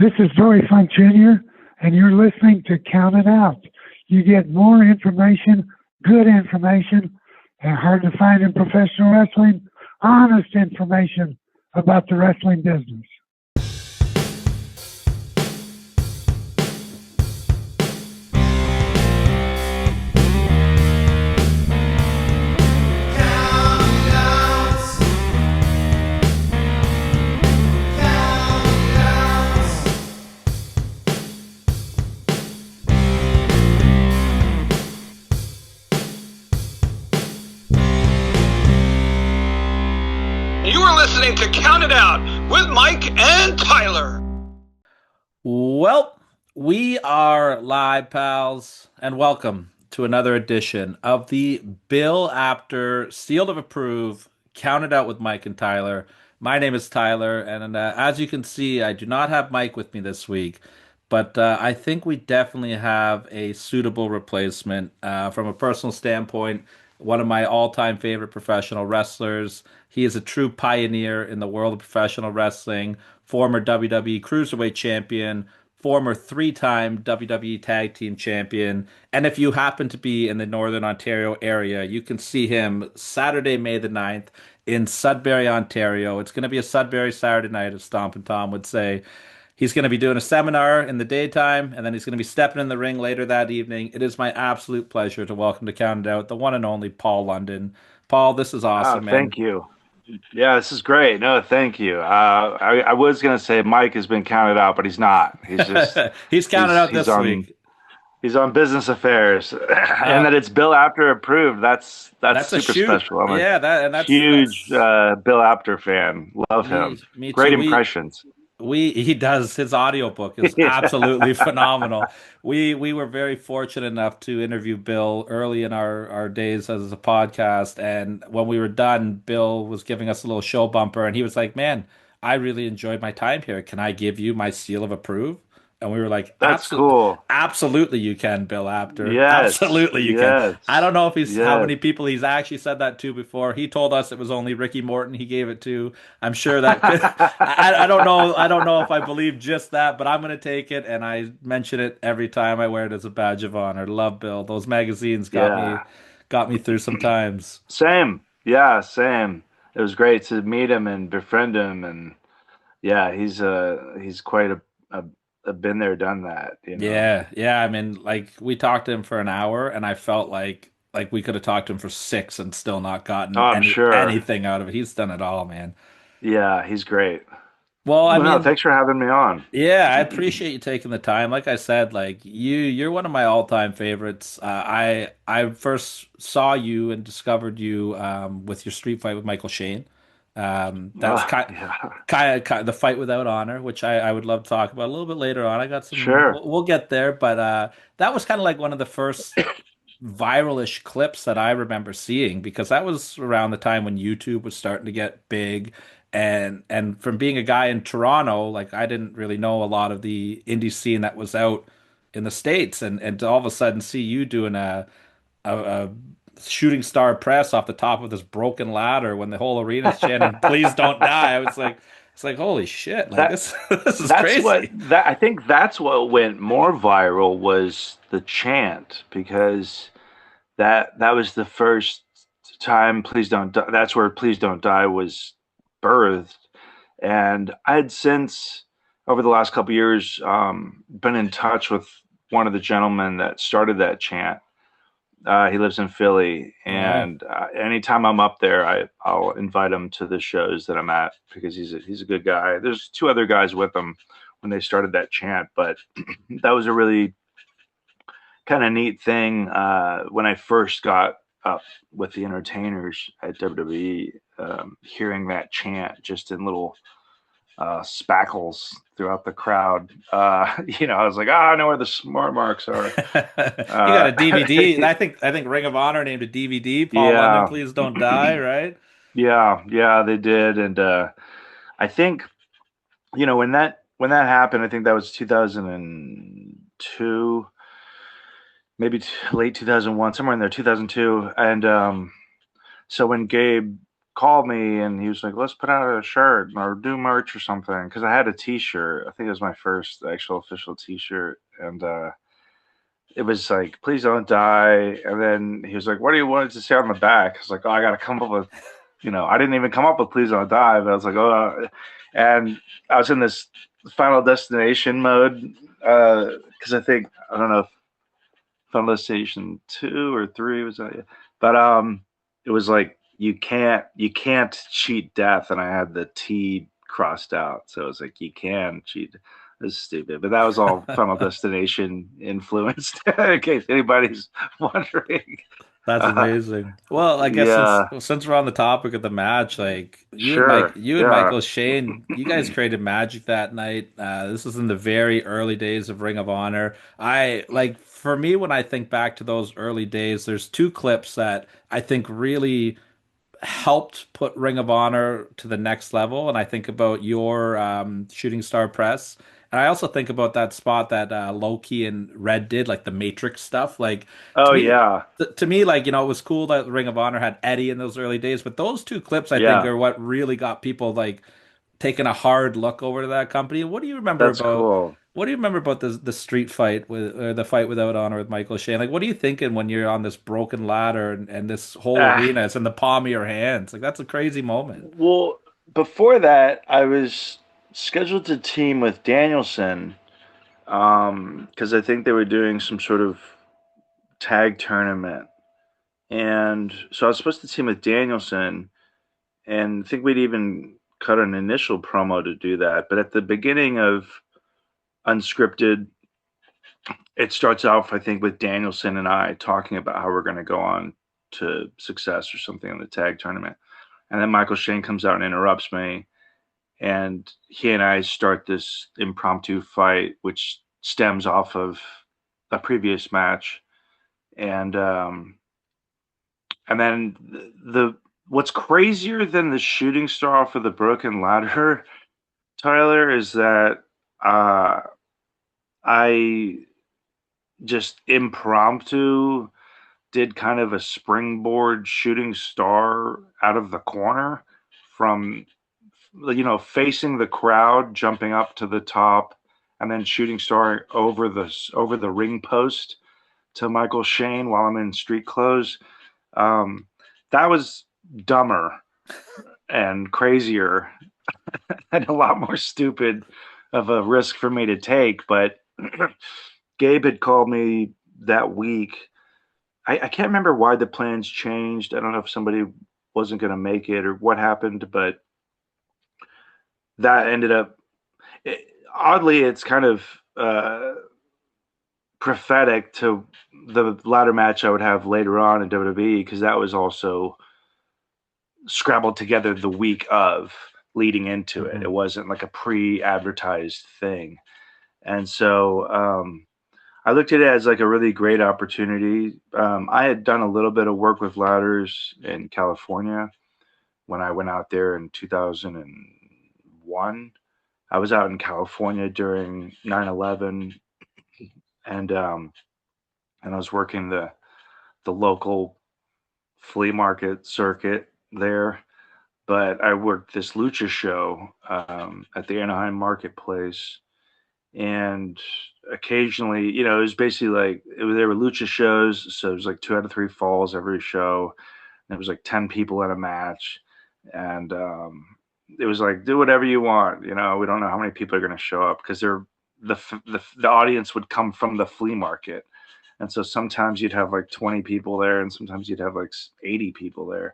This is Dory Funk Jr., and you're listening to Count It Out. You get more information, good information, and hard to find in professional wrestling, honest information about the wrestling business. Listening to Count It Out with Mike and Tyler. Well, we are live, pals, and welcome to another edition of the Bill Apter Sealed of Approve Count It Out with Mike and Tyler. My name is Tyler, and as you can see, I do not have Mike with me this week, but I think we definitely have a suitable replacement from a personal standpoint. One of my all-time favorite professional wrestlers. He is a true pioneer in the world of professional wrestling, former WWE Cruiserweight Champion, former three-time WWE Tag Team Champion. And if you happen to be in the Northern Ontario area, you can see him Saturday, May the 9th in Sudbury, Ontario. It's going to be a Sudbury Saturday night, as Stompin' Tom would say. He's going to be doing a seminar in the daytime, and then he's going to be stepping in the ring later that evening. It is my absolute pleasure to welcome to Count It Out the one and only Paul London. Paul, this is awesome, man. Thank you. Yeah, this is great. No, thank you. I was going to say Mike has been counted out, but he's not. He's just he's counted out this week. He's on business affairs, and that it's Bill Apter approved. That's super special. I'm that's huge Bill Apter fan. Love him. Me great too. Impressions. He does. His audiobook is absolutely phenomenal. We were very fortunate enough to interview Bill early in our days as a podcast, and when we were done, Bill was giving us a little show bumper, and he was like, "Man, I really enjoyed my time here. Can I give you my seal of approve?" And we were like, "That's cool. Absolutely, you can, Bill Apter. Yes, absolutely, you can." I don't know if how many people he's actually said that to before. He told us it was only Ricky Morton he gave it to. I'm sure that I don't know. I don't know if I believe just that, but I'm going to take it, and I mention it every time I wear it as a badge of honor. Love Bill. Those magazines got me through some times. Same. It was great to meet him and befriend him, and he's quite a I've been there, done that. You know? Yeah. I mean, like we talked to him for an hour, and I felt like we could have talked to him for 6 and still not gotten anything out of it. He's done it all, man. Yeah, he's great. Well, thanks for having me on. Yeah, I appreciate you taking the time. Like I said, like you're one of my all-time favorites. I first saw you and discovered you with your street fight with Michael Shane. That was kind of the fight without honor, which I would love to talk about a little bit later on. I got some. Sure. We'll get there, but that was kind of like one of the first viral-ish clips that I remember seeing, because that was around the time when YouTube was starting to get big, and from being a guy in Toronto, like I didn't really know a lot of the indie scene that was out in the States, and to all of a sudden see you doing a shooting star press off the top of this broken ladder when the whole arena's chanting "Please don't die." I was like, it's like, holy shit! Like this is crazy. I think that's what went more viral was the chant, because that was the first time "Please don't die." That's where "Please don't die" was birthed, and I had since over the last couple of years been in touch with one of the gentlemen that started that chant. He lives in Philly, and anytime I'm up there, I'll invite him to the shows that I'm at, because he's a good guy. There's 2 other guys with him when they started that chant, but that was a really kind of neat thing when I first got up with the entertainers at WWE, hearing that chant just in little spackles throughout the crowd. I was like, I know where the smart marks are. You got a DVD. I think Ring of Honor named a DVD, Paul London, Please Don't Die, right? Yeah, they did. And I think, when that happened, I think that was 2002, maybe late 2001, somewhere in there, 2002. And so when Gabe called me and he was like, let's put out a shirt or do merch or something. Cause I had a t-shirt. I think it was my first actual official t-shirt. And it was like, please don't die. And then he was like, what do you want to say on the back? I was like, oh, I got to come up with, I didn't even come up with please don't die. But I was like, oh, and I was in this Final Destination mode. Cause I don't know if Final Destination 2 or 3 was that, but it was like you can't cheat death, and I had the T crossed out, so it was like you can cheat. This is stupid, but that was all Final Destination influenced. In case anybody's wondering. That's amazing. Well, I guess Yeah, since we're on the topic of the match, like sure, you and yeah. Michael Shane, you guys created magic that night. This was in the very early days of Ring of Honor. I like for me when I think back to those early days, there's two clips that I think really helped put Ring of Honor to the next level. And I think about your Shooting Star Press. And I also think about that spot that Loki and Red did, like the Matrix stuff. Like to Oh me, yeah, to me, like it was cool that Ring of Honor had Eddie in those early days. But those two clips, I think, yeah. are what really got people like taking a hard look over to that company. What do you remember That's about? cool. What do you remember about the street fight with or the fight without honor with Michael Shane? Like, what are you thinking when you're on this broken ladder and this whole Ah, arena is in the palm of your hands? Like, that's a crazy moment. well, before that, I was scheduled to team with Danielson because I think they were doing some sort of tag tournament. And so I was supposed to team with Danielson, and I think we'd even cut an initial promo to do that. But at the beginning of Unscripted, it starts off, I think, with Danielson and I talking about how we're going to go on to success or something in the tag tournament. And then Michael Shane comes out and interrupts me, and he and I start this impromptu fight, which stems off of a previous match. And then the what's crazier than the shooting star for the broken ladder, Tyler, is that uh, I just impromptu did kind of a springboard shooting star out of the corner from facing the crowd, jumping up to the top, and then shooting star over the ring post to Michael Shane while I'm in street clothes. Um, that was dumber and crazier and a lot more stupid of a risk for me to take. But Gabe had called me that week. I can't remember why the plans changed. I don't know if somebody wasn't going to make it or what happened, but that ended up oddly, it's kind of prophetic to the ladder match I would have later on in WWE because that was also scrabbled together the week of leading into it. Mhm. It wasn't like a pre-advertised thing. And so I looked at it as like a really great opportunity. I had done a little bit of work with ladders in California when I went out there in 2001. I was out in California during 9/11, and I was working the local flea market circuit there. But I worked this lucha show at the Anaheim Marketplace, and occasionally, it was basically like there were lucha shows, so it was like 2 out of 3 falls every show. And it was like 10 people in a match, and it was like do whatever you want. We don't know how many people are going to show up because the audience would come from the flea market, and so sometimes you'd have like 20 people there, and sometimes you'd have like 80 people there.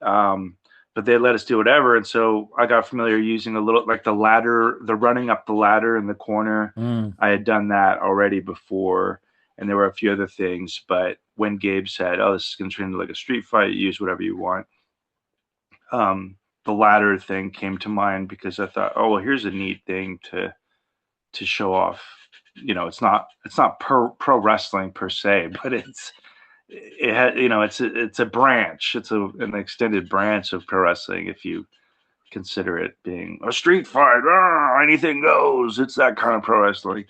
Um, but they let us do whatever, and so I got familiar using a little like the ladder, the running up the ladder in the corner. Mm. I had done that already before, and there were a few other things. But when Gabe said, "Oh, this is going to turn into like a street fight, use whatever you want," the ladder thing came to mind because I thought, "Oh, well, here's a neat thing to show off." It's not pro wrestling per se, but it had it's a branch. It's an extended branch of pro wrestling if you consider it being a street fight. Anything goes. It's that kind of pro wrestling.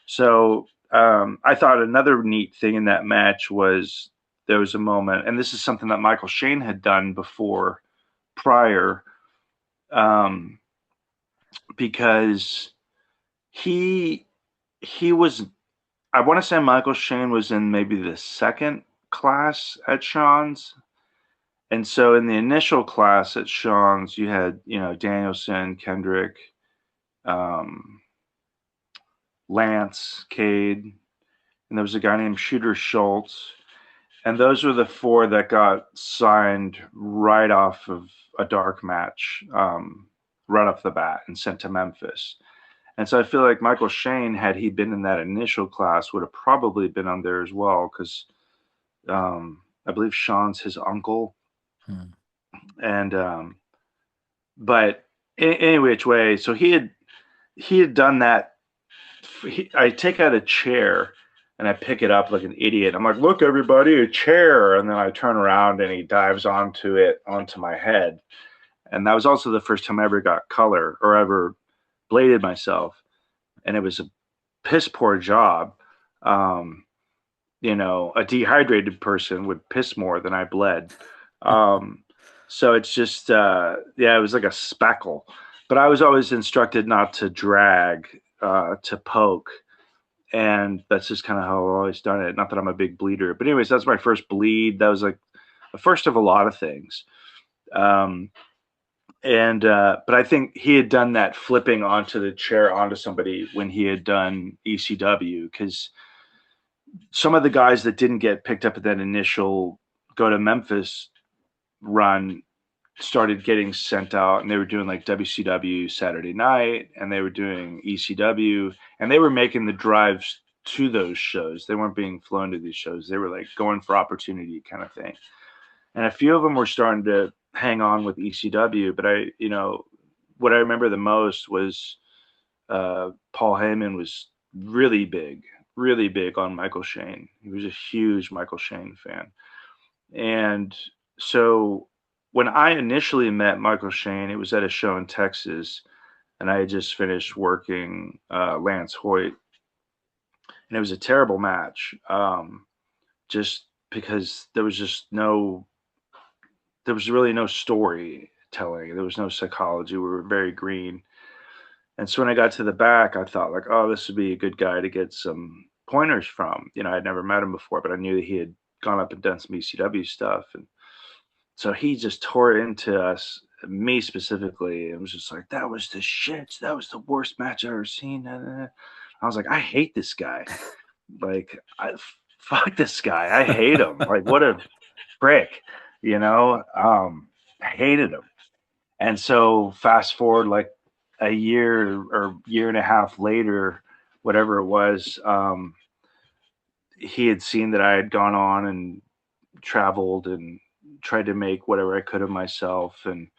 So I thought another neat thing in that match was there was a moment, and this is something that Michael Shane had done before prior, because he was, I want to say Michael Shane was in maybe the second class at Sean's. And so in the initial class at Sean's, you had, Danielson, Kendrick, Lance, Cade, and there was a guy named Shooter Schultz. And those were the four that got signed right off of a dark match, right off the bat, and sent to Memphis. And so I feel like Michael Shane, had he been in that initial class, would have probably been on there as well, because I believe Sean's his uncle. And but any which way, so he had done that. I take out a chair and I pick it up like an idiot. I'm like, look, everybody, a chair. And then I turn around and he dives onto my head. And that was also the first time I ever got color or ever bladed myself. And it was a piss poor job. A dehydrated person would piss more than I bled. So it's just, it was like a speckle. But I was always instructed not to drag, to poke. And that's just kind of how I've always done it. Not that I'm a big bleeder. But anyways, that's my first bleed. That was like the first of a lot of things. But I think he had done that flipping onto the chair onto somebody when he had done ECW, because some of the guys that didn't get picked up at that initial go to Memphis run started getting sent out, and they were doing like WCW Saturday night, and they were doing ECW, and they were making the drives to those shows. They weren't being flown to these shows. They were like going for opportunity kind of thing. And a few of them were starting to hang on with ECW, but what I remember the most was Paul Heyman was really big on Michael Shane. He was a huge Michael Shane fan. And so when I initially met Michael Shane, it was at a show in Texas, and I had just finished working Lance Hoyt, and it was a terrible match, just because there was really no storytelling. There was no psychology. We were very green. And so when I got to the back, I thought like, oh, this would be a good guy to get some pointers from. I'd never met him before, but I knew that he had gone up and done some ECW stuff. And so he just tore into us, me specifically. It was just like, that was the shit. That was the worst match I've ever seen. I was like, I hate this guy. Like, fuck this guy. I hate him. Like, what a prick, I hated him. And so fast forward like a year or year and a half later, whatever it was, he had seen that I had gone on and traveled and tried to make whatever I could of myself, and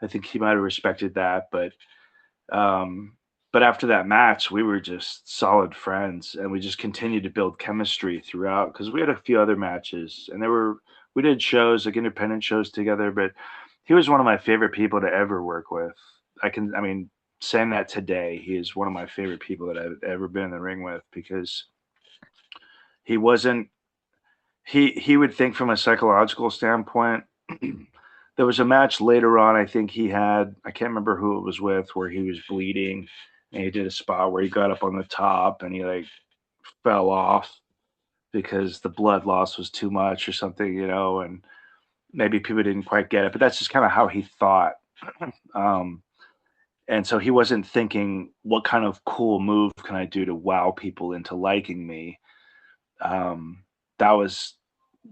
I think he might have respected that. But after that match, we were just solid friends, and we just continued to build chemistry throughout, because we had a few other matches, and we did shows, like independent shows together. But he was one of my favorite people to ever work with. Saying that today, he is one of my favorite people that I've ever been in the ring with, because he wasn't. He would think from a psychological standpoint. There was a match later on, I think he had, I can't remember who it was with, where he was bleeding, and he did a spot where he got up on the top and he like fell off because the blood loss was too much or something, and maybe people didn't quite get it, but that's just kind of how he thought. And so he wasn't thinking, what kind of cool move can I do to wow people into liking me?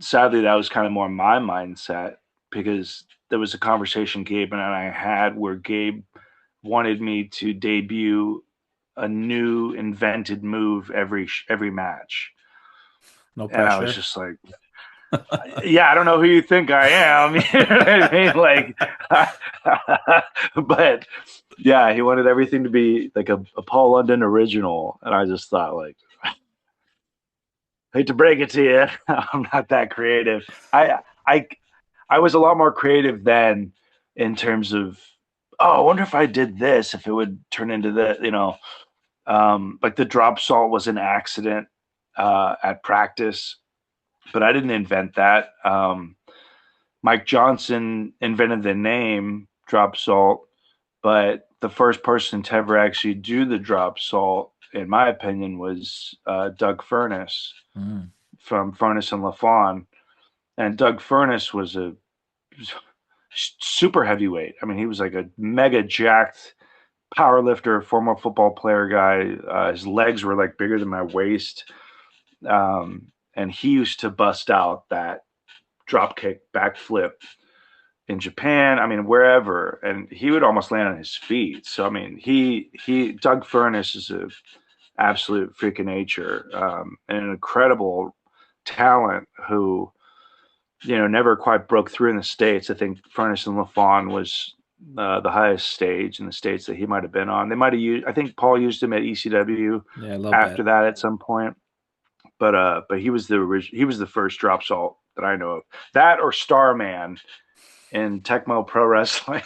Sadly, that was kind of more my mindset, because there was a conversation Gabe and I had where Gabe wanted me to debut a new invented move every match. No pressure. And I was just like, yeah, I don't know who you think I am. You know what I mean? Like, but yeah, he wanted everything to be like a Paul London original. And I just thought, like, hate to break it to you, I'm not that creative. I was a lot more creative then, in terms of, I wonder if I did this, if it would turn into the, like the drop salt was an accident at practice, but I didn't invent that. Mike Johnson invented the name drop salt, but the first person to ever actually do the drop salt, in my opinion, was Doug Furness from Furness and LaFawn. And Doug Furness was a super heavyweight. I mean, he was like a mega jacked power lifter, former football player guy. His legs were like bigger than my waist. And he used to bust out that drop kick backflip in Japan, I mean, wherever, and he would almost land on his feet. So, I mean, Doug Furness is a absolute freak of nature, and an incredible talent who, never quite broke through in the States. I think Furness and LaFawn was the highest stage in the States that he might have been on. They might have used, I think Paul used him at ECW after that at some point. But he was the first drop salt that I know of. That or Starman in Tecmo Pro Wrestling.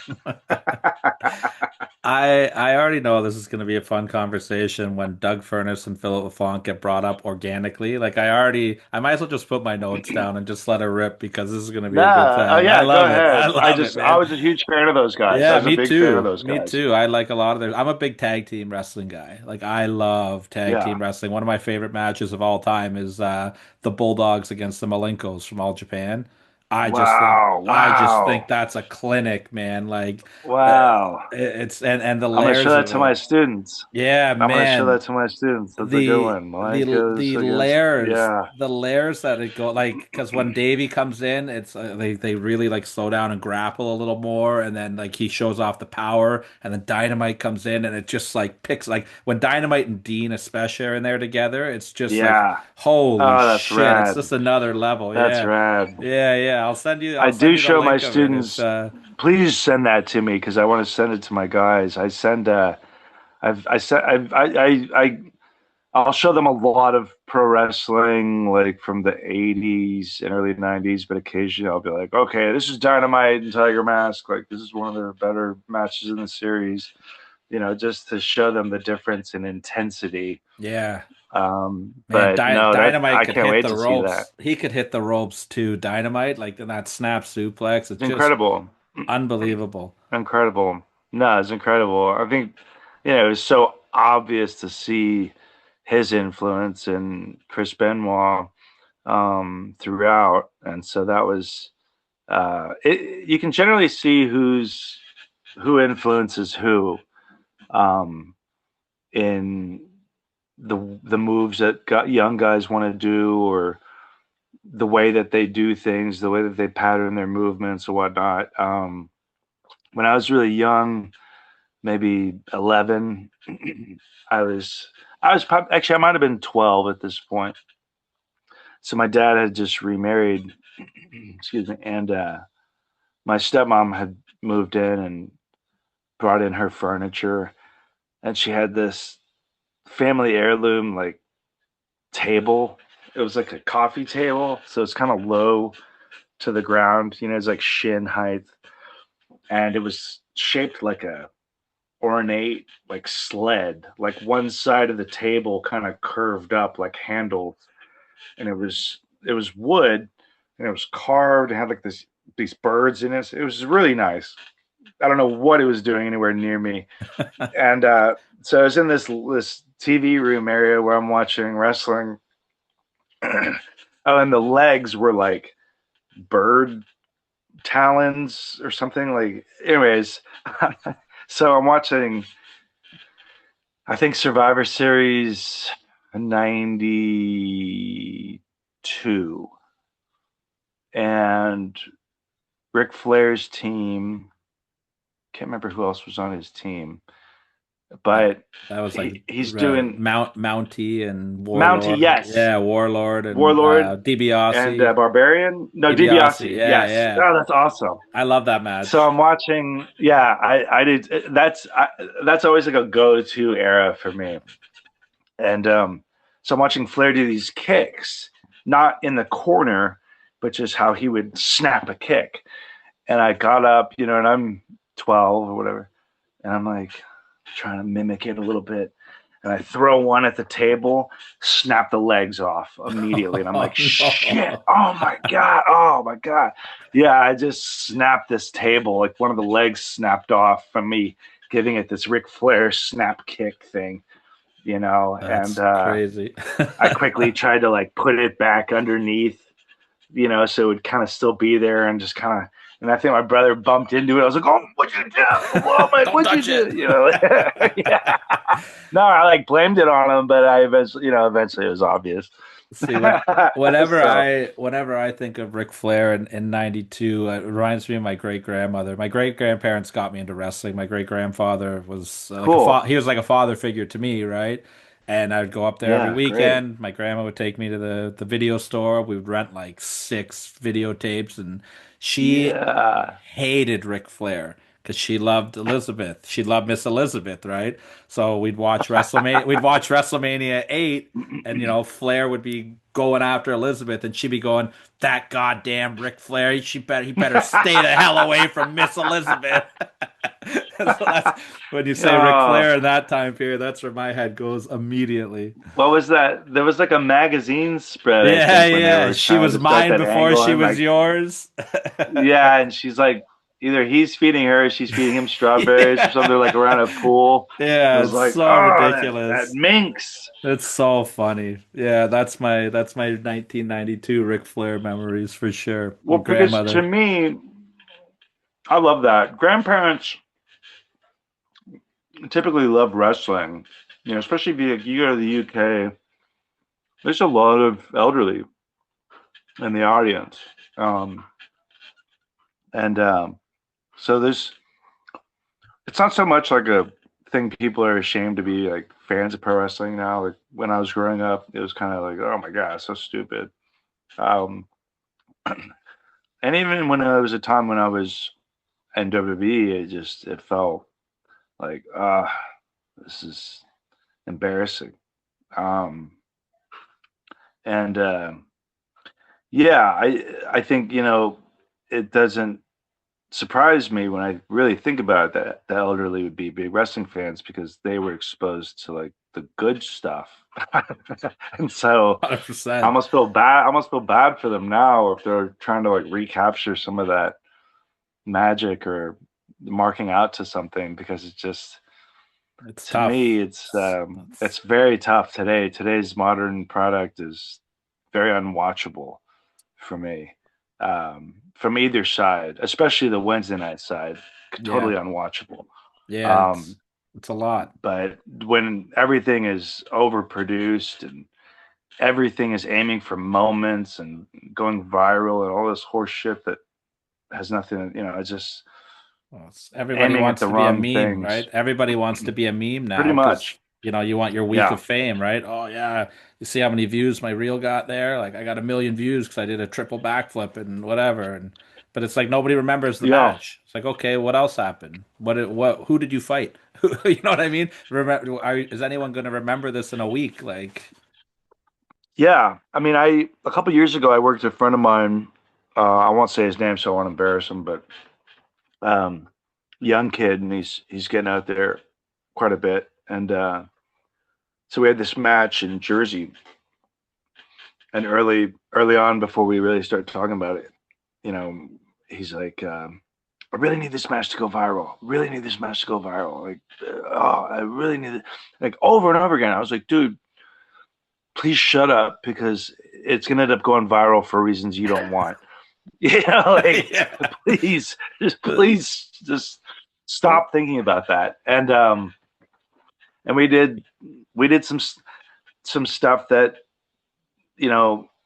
I already know this is going to be a fun conversation when Doug Furness and Philip LaFont get brought up organically. Like I might as well just put my notes down and just let it rip because this is going to be a good time. Oh yeah, I love go it. ahead. I love it, man. I was a huge fan of those guys. Yeah, I was me a big too. fan of those guys. Me too. I like a lot of their. I'm a big tag team wrestling guy. Like I love tag team wrestling. One of my favorite matches of all time is the Bulldogs against the Malenkos from All Japan. I just think that's a clinic, man. Like, it's and the layers. I'm gonna show that to my students. Yeah, man. I'm gonna show that to my students. That's a good one. The layers, the layers that it go like because when Davey comes in, it's they really like slow down and grapple a little more, and then like he shows off the power, and then Dynamite comes in, and it just like picks like when Dynamite and Dean especially are in there together, it's just like holy shit, rad. It's just another level. That's rad. Yeah. I'll send you. I do show my students. Please send that to me because I want to send it to my guys. I'll show them a lot of pro wrestling, like from the '80s and early '90s, but occasionally I'll be like, okay, this is Dynamite and Tiger Mask. Like this is one of their better matches in the series. Just to show them the difference in intensity. Yeah. But Dynamite I could can't hit wait the to ropes. see that. He could hit the ropes too. Dynamite, like in that snap suplex, it's incredible, unbelievable, incredible. No, it's incredible. I think it was so obvious to see his influence in Chris Benoit throughout, and so that was. You can generally see who influences who in the moves that young guys want to do, or the way that they do things, the way that they pattern their movements or whatnot. When I was really young, maybe 11, I might have been 12 at this point. So my dad had just remarried, excuse me, and my stepmom had moved in and brought in her furniture, and she had this family heirloom like table. It was like a coffee table, so it's kind of low to the ground, it's like shin height, and it was shaped like a ornate like sled, like one side of the table kind of curved up like handles, and it was wood, and it was carved and had like these birds in it. It was really nice. I don't know what it was doing anywhere near me. And so I was in this TV room area where I'm watching wrestling. And the legs were like bird talons or something. Like, anyways, so I'm watching, I think, Survivor Series 92. And Ric Flair's team, can't remember who else was on his team, but that was like he's doing Mountie and Warlord. Mountie, yes, Warlord and DiBiase and Barbarian. No, DiBiase. Yes. Oh, that's awesome. I love that match. So I'm watching. Yeah, I did. That's always like a go-to era for me. And so I'm watching Flair do these kicks, not in the corner, but just how he would snap a kick. And I got up, and I'm 12 or whatever, and I'm like trying to mimic it a little bit, and I throw one at the table, snap the legs off immediately. And I'm like, Oh, shit, no. oh my God. Yeah, I just snapped this table. Like one of the legs snapped off from me giving it this Ric Flair snap kick thing, and That's crazy. I quickly tried to like put it back underneath, so it would kind of still be there and just kind of. And I think my brother bumped into it. I was like, "Oh, what'd you do? Oh my, Don't what'd you touch it. do?" Yeah. No, I like blamed it on him, but I eventually it was obvious. See, whenever So I think of Ric Flair in '92, it reminds me of my great grandmother. My great grandparents got me into wrestling. My great grandfather was cool. he was like a father figure to me, right? And I'd go up there every Yeah, great. weekend. My grandma would take me to the video store. We would rent like 6 videotapes, and she Yeah. hated Ric Flair because she loved Elizabeth. She loved Miss Elizabeth, right? So we'd watch WrestleMania. We'd watch WrestleMania 8, and Flair would be going after Elizabeth, and she'd be going, "That goddamn Ric Flair, he better stay the hell away from Miss Elizabeth." So that's when you say Ric Oh, Flair in that time period, that's where my head goes immediately. what was that? There was like a magazine spread, I Yeah, think, when they yeah. were She trying was to start mine that before angle, she and was like, yours. yeah, and she's like, either he's feeding her, she's feeding him strawberries or something, like around a pool. It Yeah, was it's like, so oh, that ridiculous. minx. It's so funny. Yeah, that's my 1992 Ric Flair memories for sure. Well, With because to grandmother. me, I love that. Grandparents typically love wrestling, especially if you go to the UK. There's a lot of elderly in the audience, um, and so there's. It's not so much like a thing people are ashamed to be like fans of pro wrestling now. Like when I was growing up, it was kind of like, oh my god, it's so stupid. Um, and even when there was a time when I was in WWE, it felt like this is embarrassing. Um, and yeah, I think it doesn't surprise me when I really think about it that the elderly would be big wrestling fans because they were exposed to like the good stuff. And so 100%. I almost feel bad for them now if they're trying to like recapture some of that magic or marking out to something because it's just It's to me tough. it's very tough today. Today's modern product is very unwatchable for me, from either side, especially the Wednesday night side. Yeah. Totally unwatchable. Yeah, Um, it's a lot. but when everything is overproduced and everything is aiming for moments and going viral and all this horse shit that has nothing, it's just Well, everybody aiming at wants the to be a wrong meme, things. right? Everybody wants to be a meme Pretty now because much. you want your week Yeah. of fame, right? Oh yeah, you see how many views my reel got there? Like I got 1 million views because I did a triple backflip and whatever. And but it's like nobody remembers the Yeah. match. It's like okay, what else happened? Who did you fight? You know what I mean? Remember, is anyone going to remember this in a week? Like, Yeah. I mean, a couple years ago, I worked with a friend of mine. I won't say his name, so I won't embarrass him, but um, young kid, and he's getting out there quite a bit. And so we had this match in Jersey, and early on, before we really started talking about it, you know, he's like, "I really need this match to go viral. Really need this match to go viral. Like, oh, I really need it." Like over and over again. I was like, "Dude, please shut up because it's gonna end up going viral for reasons you don't want." Like yeah, please, just stop thinking about that. And we did some stuff that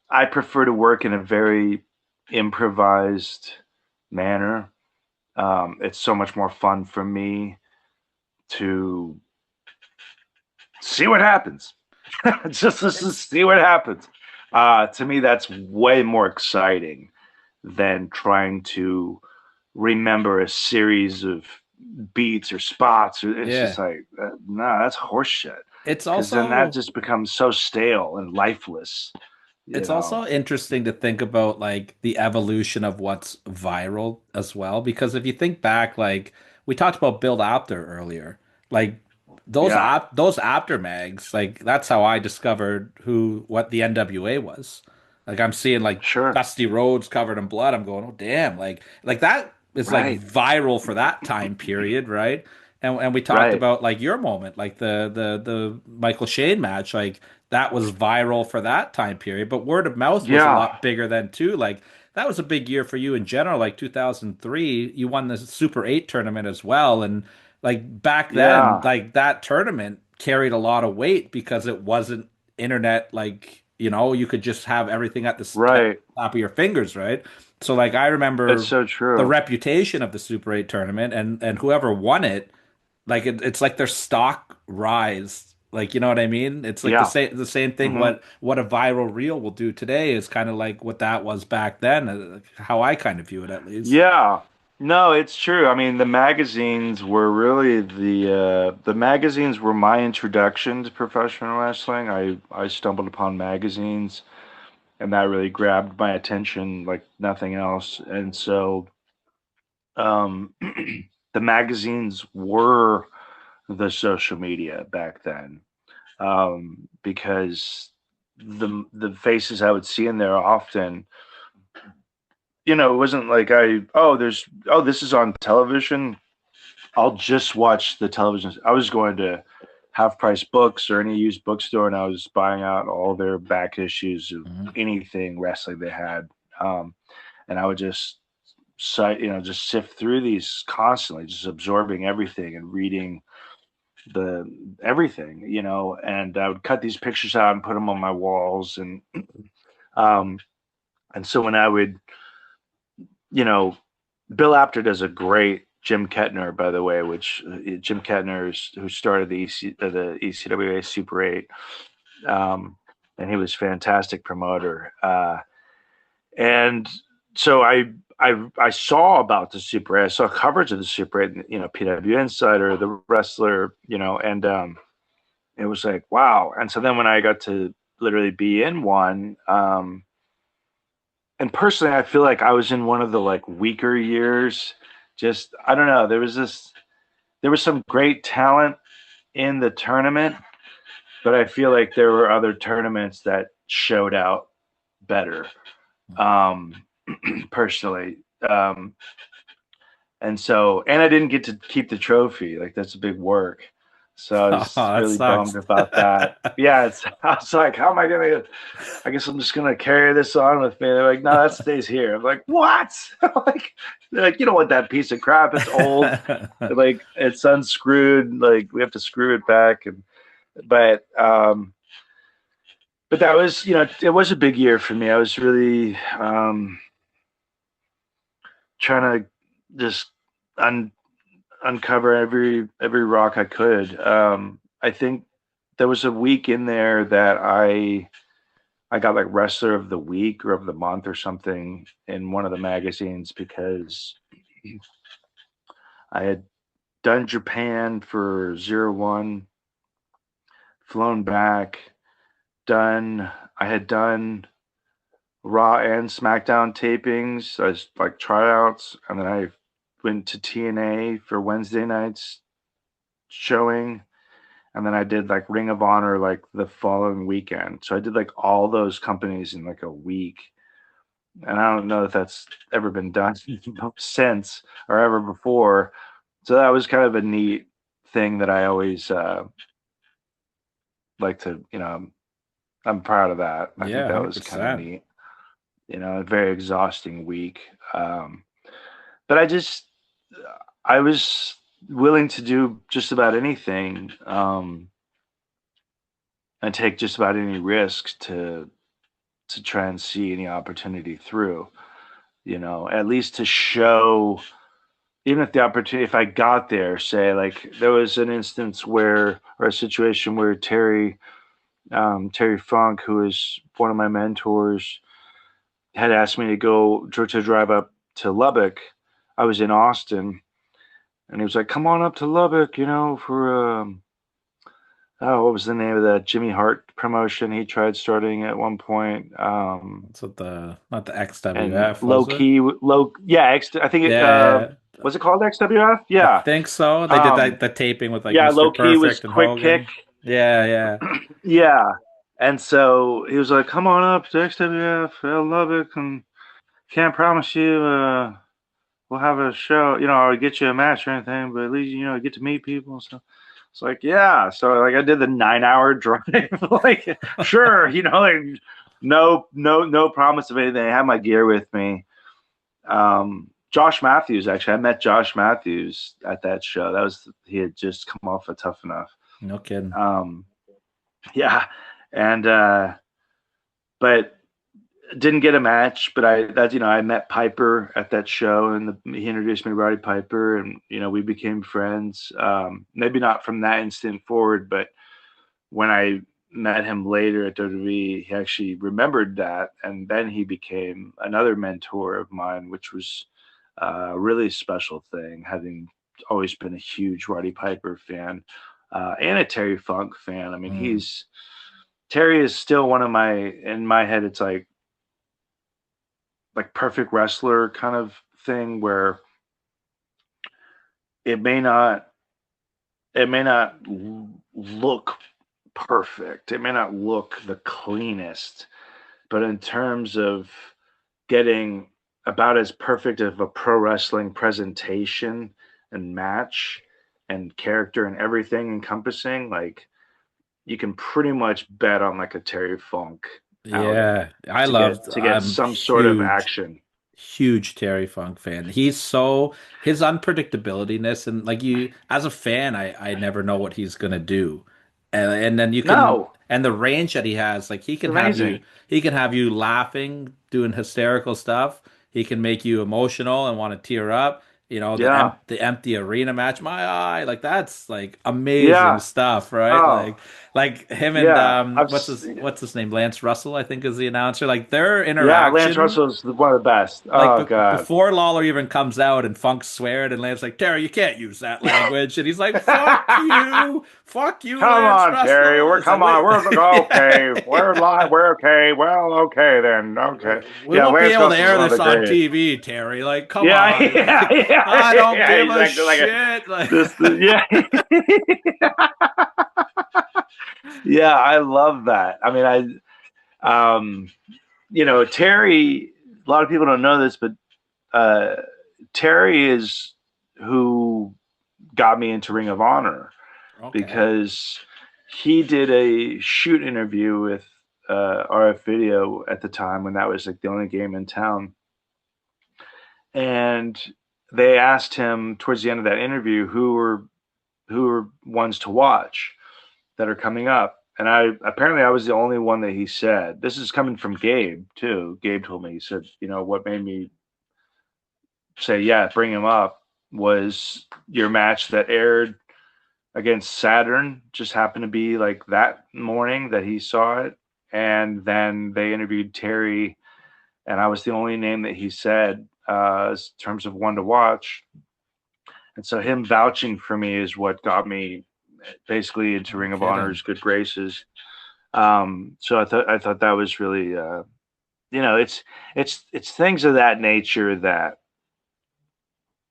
I prefer to work in a very improvised manner. It's so much more fun for me to see what happens. Just see what happens. To me, that's way more exciting than trying to remember a series of beats or spots. It's just yeah. like, nah, that's horseshit. It's Because then that also just becomes so stale and lifeless, you It's know. also interesting to think about like the evolution of what's viral as well, because if you think back, like we talked about Bill Apter earlier, like those after mags, like that's how I discovered what the NWA was. Like I'm seeing like Sure. Dusty Rhodes covered in blood. I'm going, oh damn, like that is like Right. viral for that time period, right? And we talked Right. about like your moment, like the Michael Shane match, like that was viral for that time period. But word of mouth was a Yeah. lot bigger then too. Like that was a big year for you in general. Like 2003, you won the Super 8 tournament as well, and like back then, Yeah. like that tournament carried a lot of weight because it wasn't internet. Like you could just have everything at the Right. top of your fingers, right? So like I It's remember so the true. reputation of the Super 8 tournament, and whoever won it, like it's like their stock rise. Like you know what I mean? It's like Yeah. the same thing. Hmm. What a viral reel will do today is kind of like what that was back then. How I kind of view it, at least. Yeah. No, it's true. I mean, the magazines were really the magazines were my introduction to professional wrestling. I stumbled upon magazines, and that really grabbed my attention like nothing else. And so, um, the magazines were the social media back then, because the faces I would see in there often, it wasn't like this is on television. I'll just watch the television. I was going to Half Price Books or any used bookstore, and I was buying out all their back issues of Mhm. anything wrestling they had. Um, and I would just just sift through these constantly, just absorbing everything and reading the everything, and I would cut these pictures out and put them on my walls, um, and so when I would, you know, Bill Apter does a great Jim Kettner, by the way, which Jim Kettner is who started the ECWA Super 8, and he was a fantastic promoter. And so I saw about the Super 8. I saw coverage of the Super 8, PW Insider, the wrestler, and it was like, wow. And so then when I got to literally be in one, and personally, I feel like I was in one of the like weaker years. Just I don't know. There was some great talent in the tournament, but I feel like there were other tournaments that showed out better. Um, personally, and I didn't get to keep the trophy. Like that's a big work. So I Oh, was that really sucks. bummed about that. Yeah, I was like, how am I gonna? I guess I'm just gonna carry this on with me. They're like, no, that stays here. I'm like, what? Like, they're like, you don't want that piece of crap. It's old. Like, it's unscrewed. Like, we have to screw it back. But but that was, it was a big year for me. I was really trying to just un- uncover every rock I could. I think there was a week in there that I got like wrestler of the week or of the month or something in one of the magazines because I had done Japan for 01, flown back, I had done Raw and SmackDown tapings as like tryouts, and then I went to TNA for Wednesday nights showing, and then I did like Ring of Honor like the following weekend. So I did like all those companies in like a week, and I don't know if that's ever been done since or ever before. So that was kind of a neat thing that I always like to, I'm proud of that. I Yeah, think that was kind of 100%. neat. A very exhausting week. But I was willing to do just about anything, and take just about any risk to try and see any opportunity through, at least to show, even if the opportunity, if I got there, say like there was an instance where, or a situation where Terry Funk, who is one of my mentors, had asked me to drive up to Lubbock. I was in Austin, and he was like, "Come on up to Lubbock, for what was the name of that Jimmy Hart promotion he tried starting at one point?" That's what the not the And XWF, low was it? key, low, yeah, I think it, Yeah, yeah. Was it called XWF? I Yeah. think so. They did the taping with like Yeah, Mr. low key was Perfect and quick kick. Hogan. Yeah. Yeah. And so he was like, "Come on up to XWF, Lubbock, and can't promise you we'll have a show, or get you a match or anything, but at least get to meet people and stuff." It's like, yeah. So like I did the 9-hour drive, like sure, like no promise of anything. I had my gear with me. Josh Matthews, actually, I met Josh Matthews at that show. He had just come off of Tough Enough. No kidding. Yeah, and but didn't get a match. But I met Piper at that show, and he introduced me to Roddy Piper, and we became friends. Maybe not from that instant forward, but when I met him later at WWE, he actually remembered that, and then he became another mentor of mine, which was a really special thing, having always been a huge Roddy Piper fan and a Terry Funk fan. I mean, Terry is still one of in my head, it's like perfect wrestler kind of thing where it may not look perfect. It may not look the cleanest, but in terms of getting about as perfect of a pro wrestling presentation and match and character and everything encompassing, like you can pretty much bet on like a Terry Funk. Yeah, to get some sort of action. Huge Terry Funk fan. His unpredictability-ness, and like you as a fan, I never know what he's gonna do. And then you can and the range that he has, like he can have you laughing, doing hysterical stuff. He can make you emotional and want to tear up. The empty arena match, my eye, like that's like amazing stuff, right? Like him and what's his name, Lance Russell, I think is the announcer. Like their interaction. Lance Russell's one of the best. God! Before Lawler even comes out and Funk's swearing, and Lance's like, "Terry, you can't use that language," and he's like, "Fuck you, fuck you, come Lance on, Russell. Terry, we're okay, we're live, we're okay. Well, okay then, okay. We won't be able to air this on TV, Terry. Like, come on, I don't give a shit. Yeah, I love that. I mean, Terry. A lot of people don't know this, but Terry is who got me into Ring of Honor because he did a shoot interview with RF Video at the time when that was like the only game in town. And they asked him towards the end of that interview who were ones to watch that are coming up. And I was the only one that he said. This is coming from Gabe too. Gabe told me, he said, what made me say, yeah, bring him up was your match that aired against Saturn. Just happened to be like that morning that he saw it. And then they interviewed Terry, and I was the only name that he said in terms of one to watch. And so him vouching for me is what got me basically into Ring of Honor's good graces. So I thought that was really, it's things of that nature that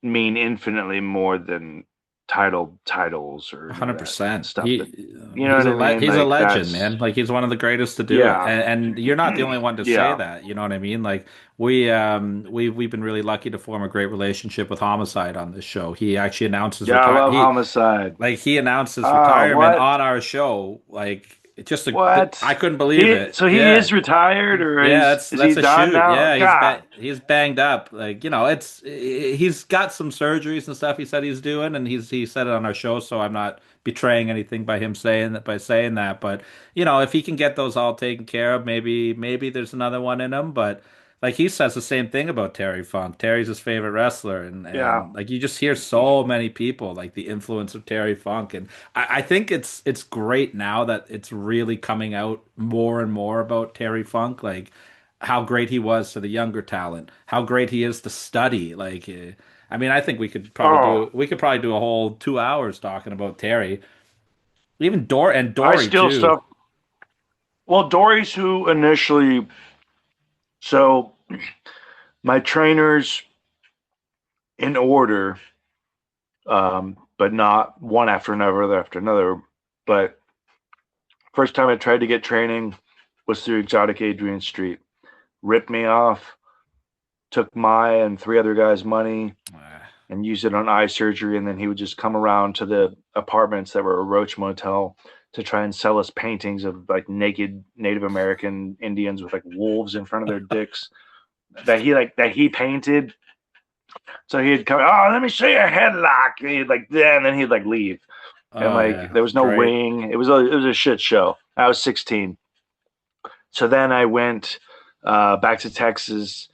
mean infinitely more than titles or 100% stuff. He's a legend, man. Like he's one of the greatest to do it, and you're not the only one to say that. You know what I mean? Like we've been really lucky to form a great relationship with Homicide on this show. He actually announced his retirement. I love Homicide. Like he announced his retirement on our show. Like it's just I couldn't believe it. So he is retired, or that's he a done shoot. Now? Yeah, he's banged up. Like he's got some surgeries and stuff. He said he's doing, and he said it on our show. So I'm not betraying anything by him saying that But if he can get those all taken care of, maybe there's another one in him. But like he says the same thing about Terry Funk. Terry's his favorite wrestler, and like you just hear so many people like the influence of Terry Funk, and I think it's great now that it's really coming out more and more about Terry Funk, like how great he was to the younger talent, how great he is to study. Like, I mean, I think we could probably do a whole 2 hours talking about Terry, even Dory too. Well, Dory's who initially. So my trainers in order, but not one after another. But first time I tried to get training was through Exotic Adrian Street. Ripped me off, took my and three other guys' money and used it on eye surgery. And then he would just come around to the apartments that were a Roach Motel to try and sell us paintings of like naked Native American Indians with like wolves in front of their dicks that he painted. So he'd come, oh, let me show you a headlock. And he'd like, yeah, and then he'd like leave. And there was no ring. It was a shit show. I was 16. So then I went back to Texas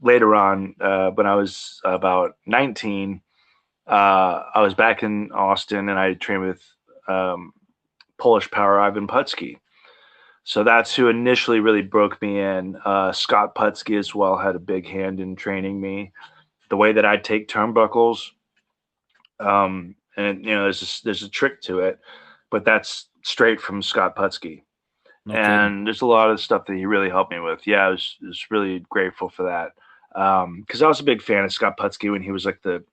later on when I was about 19. I was back in Austin and I trained with Polish power Ivan Putski. So that's who initially really broke me in. Scott Putski as well had a big hand in training me. The way that I take turnbuckles, and there's a trick to it, but that's straight from Scott Putski. And there's a lot of stuff that he really helped me with. Yeah, I was really grateful for that. Because I was a big fan of Scott Putski when he was like the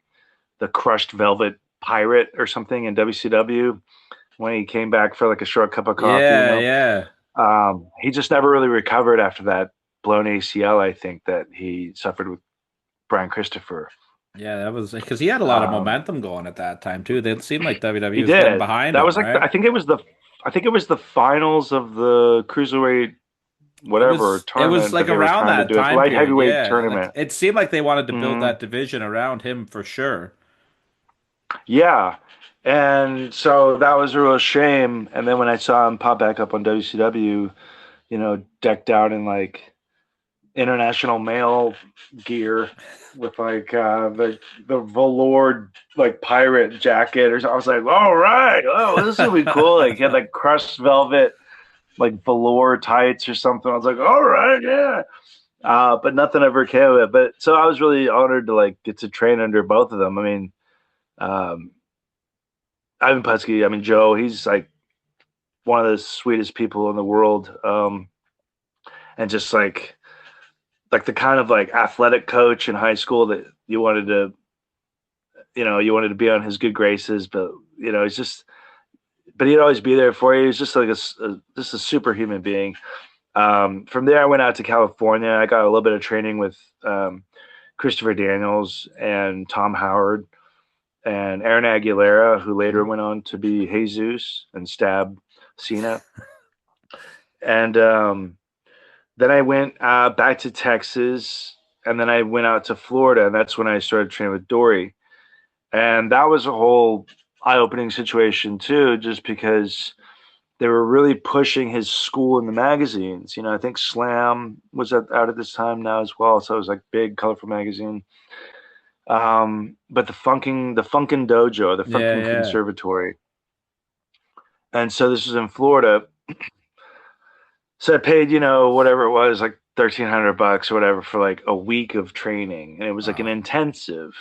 crushed velvet pirate or something in WCW when he came back for like a short cup of coffee. Yeah. He just never really recovered after that blown ACL, I think, that he suffered with Brian Christopher. Yeah, that was because he had a lot of momentum going at that time too. It seemed like WWE he was did. getting behind that him, was like right? I think it was the finals of the cruiserweight tournament. It was like around that time light period. heavyweight Yeah, tournament. like, it seemed like they wanted to build that division around him for sure. Yeah, and so that was a real shame. And then when I saw him pop back up on WCW, decked out in like international mail gear with like the velour like pirate jacket or something. I was like, all right, oh, this will be cool. Like he had like crushed velvet like velour tights or something. I was like, all right, yeah. But nothing ever came of it. But so I was really honored to like get to train under both of them. I mean, Ivan Putski, Joe, he's like one of the sweetest people in the world. And just like the kind of like athletic coach in high school that you wanted to be on his good graces, but he'd always be there for you. He's just like just a superhuman being. From there, I went out to California. I got a little bit of training with Christopher Daniels and Tom Howard and Aaron Aguilera, who later went on to be Jesus and stab Cena. And then I went back to Texas, and then I went out to Florida, and that's when I started training with Dory. And that was a whole eye-opening situation too, just because they were really pushing his school in the magazines. I think Slam was out at this time now as well, so it was like big, colorful magazine. But the Funkin' Dojo, the Funkin' Conservatory, and so this was in Florida. So I paid, whatever it was, like $1,300 or whatever for like a week of training, and it was like an intensive.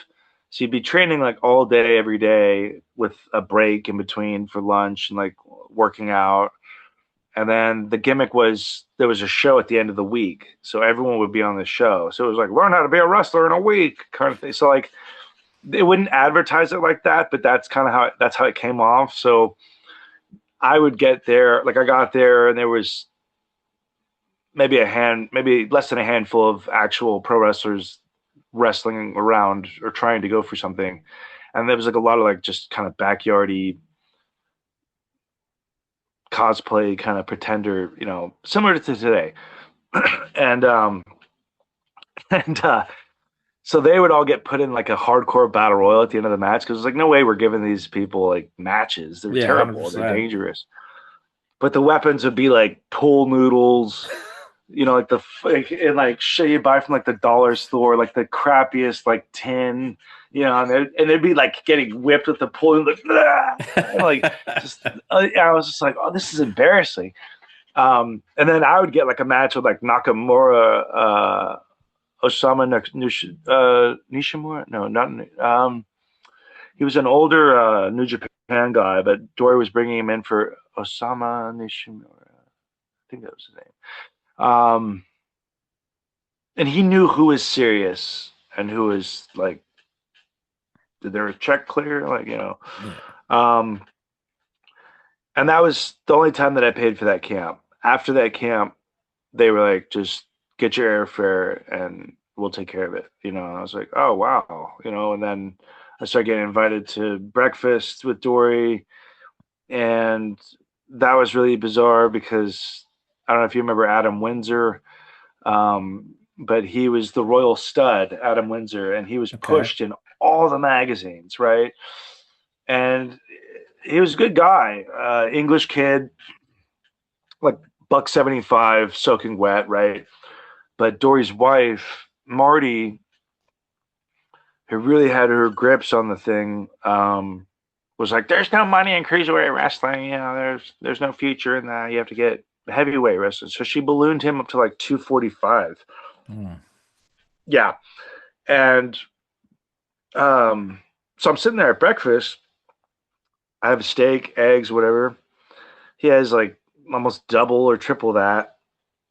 So you'd be training like all day, every day, with a break in between for lunch and like working out. And then the gimmick was there was a show at the end of the week, so everyone would be on the show. So it was like learn how to be a wrestler in a week kind of thing. So like they wouldn't advertise it like that, but that's kind of how it came off. So I would get there, like I got there, and there was maybe less than a handful of actual pro wrestlers wrestling around or trying to go for something. And there was like a lot of like just kind of backyardy cosplay kind of pretender, similar to today. and so they would all get put in like a hardcore battle royal at the end of the match because it's like no way we're giving these people like matches. They're terrible. 100%. They're dangerous. But the weapons would be like pool noodles. Like shit you buy from like the dollar store, like the crappiest like tin, and they'd be like getting whipped with the pool, and like I was just like, oh, this is embarrassing. And then I would get like a match with like Nakamura, Nishimura. No, not. He was an older New Japan guy, but Dory was bringing him in for Osama Nishimura. I think that was his name. And he knew who was serious and who was like did their check clear? Like, Yeah. And that was the only time that I paid for that camp. After that camp, they were like, just get your airfare and we'll take care of it. And I was like, oh, wow. And then I started getting invited to breakfast with Dory. And that was really bizarre because I don't know if you remember Adam Windsor, but he was the royal stud, Adam Windsor, and he was pushed in all the magazines, right? And he was a good guy, English kid, like $175, soaking wet, right? But Dory's wife, Marty, who really had her grips on the thing, was like, "There's no money in cruiserweight wrestling. There's no future in that. You have to get heavyweight wrestling." So she ballooned him up to like 245. Yeah, and so I'm sitting there at breakfast. I have a steak, eggs, whatever. He has like almost double or triple that.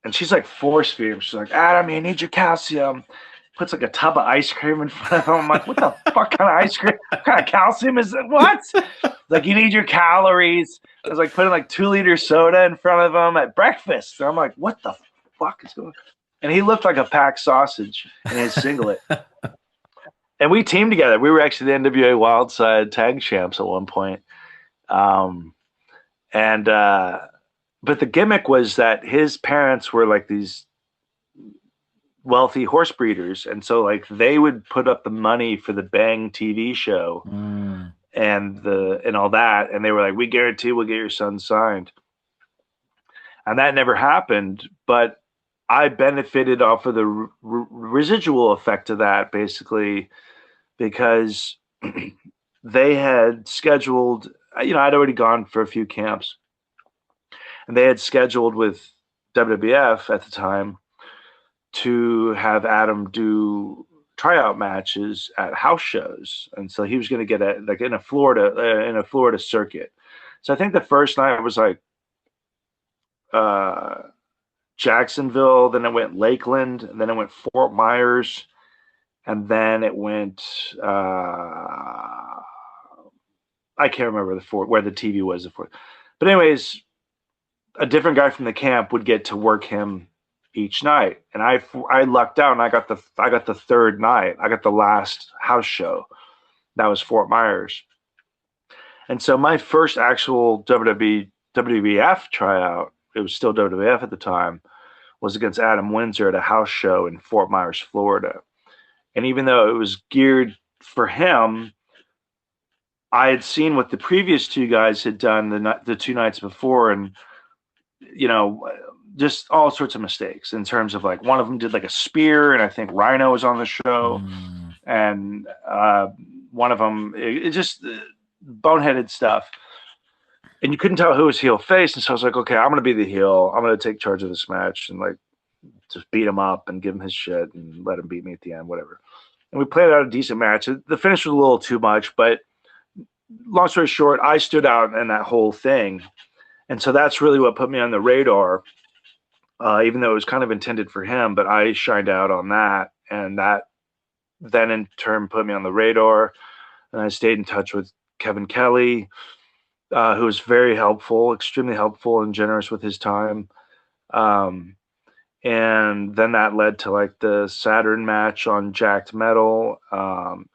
And she's like force feeding. She's like, "Adam, you need your calcium." Puts like a tub of ice cream in front of him. I'm like, what the fuck kind of ice cream? What kind of calcium is it? What? Like, you need your calories. I was like putting like 2-liter soda in front of him at breakfast. And I'm like, what the fuck is going on? And he looked like a packed sausage in his singlet. And we teamed together. We were actually the NWA Wildside tag champs at one point. But the gimmick was that his parents were like these wealthy horse breeders, and so like they would put up the money for the Bang TV show and all that, and they were like, "We guarantee we'll get your son signed," and that never happened. But I benefited off of the residual effect of that, basically, because they had scheduled. I'd already gone for a few camps. And they had scheduled with WWF at the time to have Adam do tryout matches at house shows, and so he was going to get in a Florida circuit. So I think the first night was like Jacksonville, then it went Lakeland, and then it went Fort Myers, and then it went I can't remember where the TV was the fourth. But anyways, a different guy from the camp would get to work him each night, and I lucked out, and I got the third night. I got the last house show. That was Fort Myers, and so my first actual WWF tryout, it was still WWF at the time, was against Adam Windsor at a house show in Fort Myers, Florida. And even though it was geared for him, I had seen what the previous two guys had done the 2 nights before, and just all sorts of mistakes in terms of like one of them did like a spear, and I think Rhino was on the show, and one of them it just boneheaded stuff, and you couldn't tell who was heel face. And so I was like, okay, I'm gonna be the heel. I'm gonna take charge of this match and like just beat him up and give him his shit and let him beat me at the end, whatever. And we played out a decent match. The finish was a little too much, but long story short, I stood out in that whole thing. And so that's really what put me on the radar, even though it was kind of intended for him, but I shined out on that. And that then in turn put me on the radar. And I stayed in touch with Kevin Kelly, who was very helpful, extremely helpful and generous with his time. And then that led to like the Saturn match on Jacked Metal. And,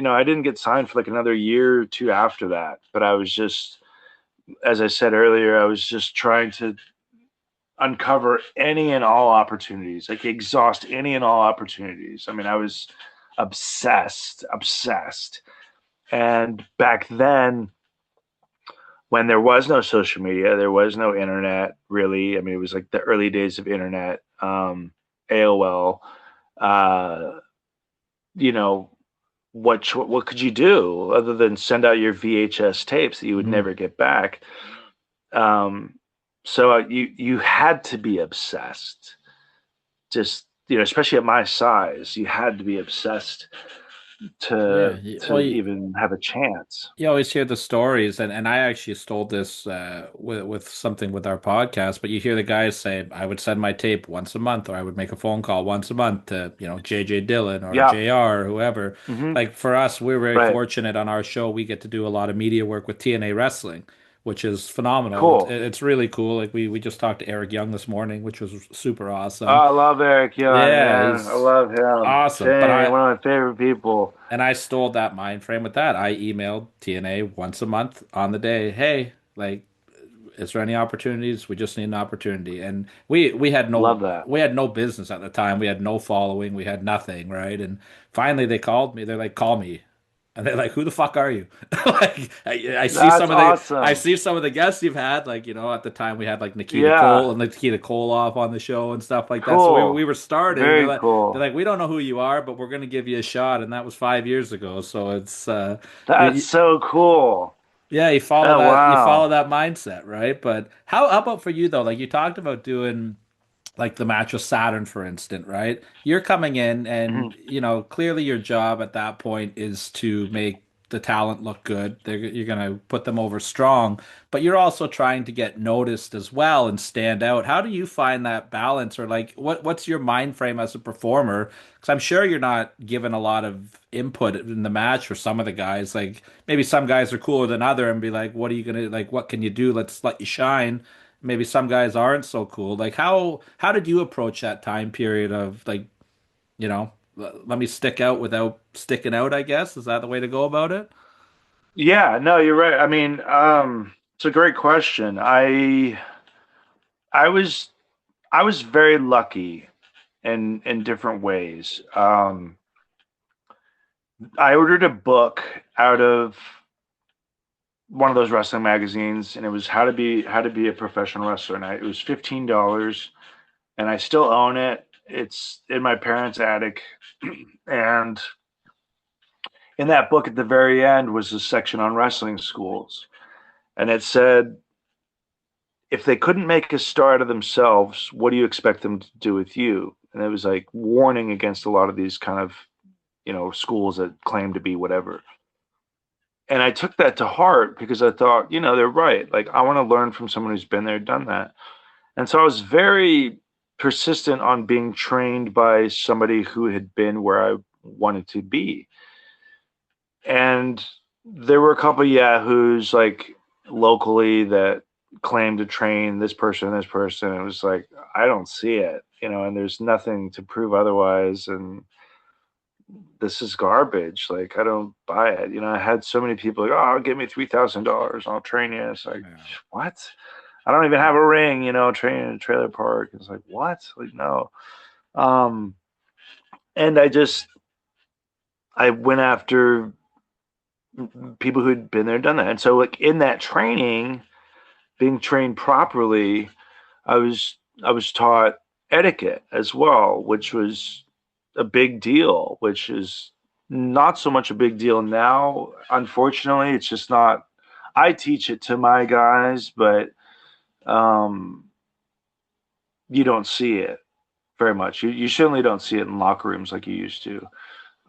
I didn't get signed for like another year or two after that, but I was just, as I said earlier, I was just trying to uncover any and all opportunities, like exhaust any and all opportunities. I mean, I was obsessed. And back then, when there was no social media, there was no internet, really. I mean, it was like the early days of internet, AOL. What could you do other than send out your VHS tapes that you would never get back? So you had to be obsessed. Just, especially at my size, you had to be obsessed. to Yeah. to Well, even have a chance. you always hear the stories, and I actually stole this with something with our podcast. But you hear the guys say, "I would send my tape once a month, or I would make a phone call once a month to JJ Dillon or Yeah. JR or whoever." Hmm. Like for us, we're very Right. fortunate on our show. We get to do a lot of media work with TNA Wrestling, which is phenomenal. Cool. It's really cool. Like we just talked to Eric Young this morning, which was super Oh, awesome. I love Eric Young, Yeah, man. I he's love him. awesome. But Dang, one of my favorite people. I stole that mind frame with that. I emailed TNA once a month on the day. Hey, like, is there any opportunities? We just need an opportunity. And Love that. we had no business at the time. We had no following. We had nothing, right? And finally they called me. They're like, call me. And they're like, "Who the fuck are you?" Like, I see That's some of awesome. the guests you've had. Like, at the time we had like Yeah. Nikita Koloff on the show and stuff like that. So we Cool. were starting. Very They're cool. like, "We don't know who you are, but we're gonna give you a shot." And that was 5 years ago. So it's That's so cool. yeah, Oh, you follow wow. that mindset, right? But how about for you though? Like you talked about doing like the match with Saturn, for instance, right? You're coming in Mhm. and, clearly your job at that point is to make the talent look good. You're going to put them over strong, but you're also trying to get noticed as well and stand out. How do you find that balance or like what's your mind frame as a performer? Because I'm sure you're not given a lot of input in the match for some of the guys. Like maybe some guys are cooler than other and be like, what are you going to like, what can you do? Let's let you shine. Maybe some guys aren't so cool. Like how did you approach that time period of like, let me stick out without sticking out, I guess? Is that the way to go about it? Yeah, no, you're right. I mean, it's a great question. I was I was very lucky in different ways. I ordered a book out of one of those wrestling magazines, and it was how to be a professional wrestler, and it was $15, and I still own it. It's in my parents' attic, and in that book at the very end was a section on wrestling schools, and it said, if they couldn't make a star out of themselves, what do you expect them to do with you? And it was like warning against a lot of these kind of schools that claim to be whatever. And I took that to heart because I thought, they're right. Like, I want to learn from someone who's been there, done that. And so I was very persistent on being trained by somebody who had been where I wanted to be. And there were a couple of yahoos like locally that claimed to train this person and this person. It was like, I don't see it, and there's nothing to prove otherwise. And this is garbage. Like, I don't buy it. I had so many people like, oh, give me $3,000. I'll train you. It's like, Yeah. what? I don't even have a ring, training in a trailer park. It's like, what? Like, no. Um, and I went after people who'd been there, done that. And so, like, in that training, being trained properly, I was taught etiquette as well, which was a big deal, which is not so much a big deal now. Unfortunately, it's just not. I teach it to my guys, but um, you don't see it very much. You certainly don't see it in locker rooms like you used to,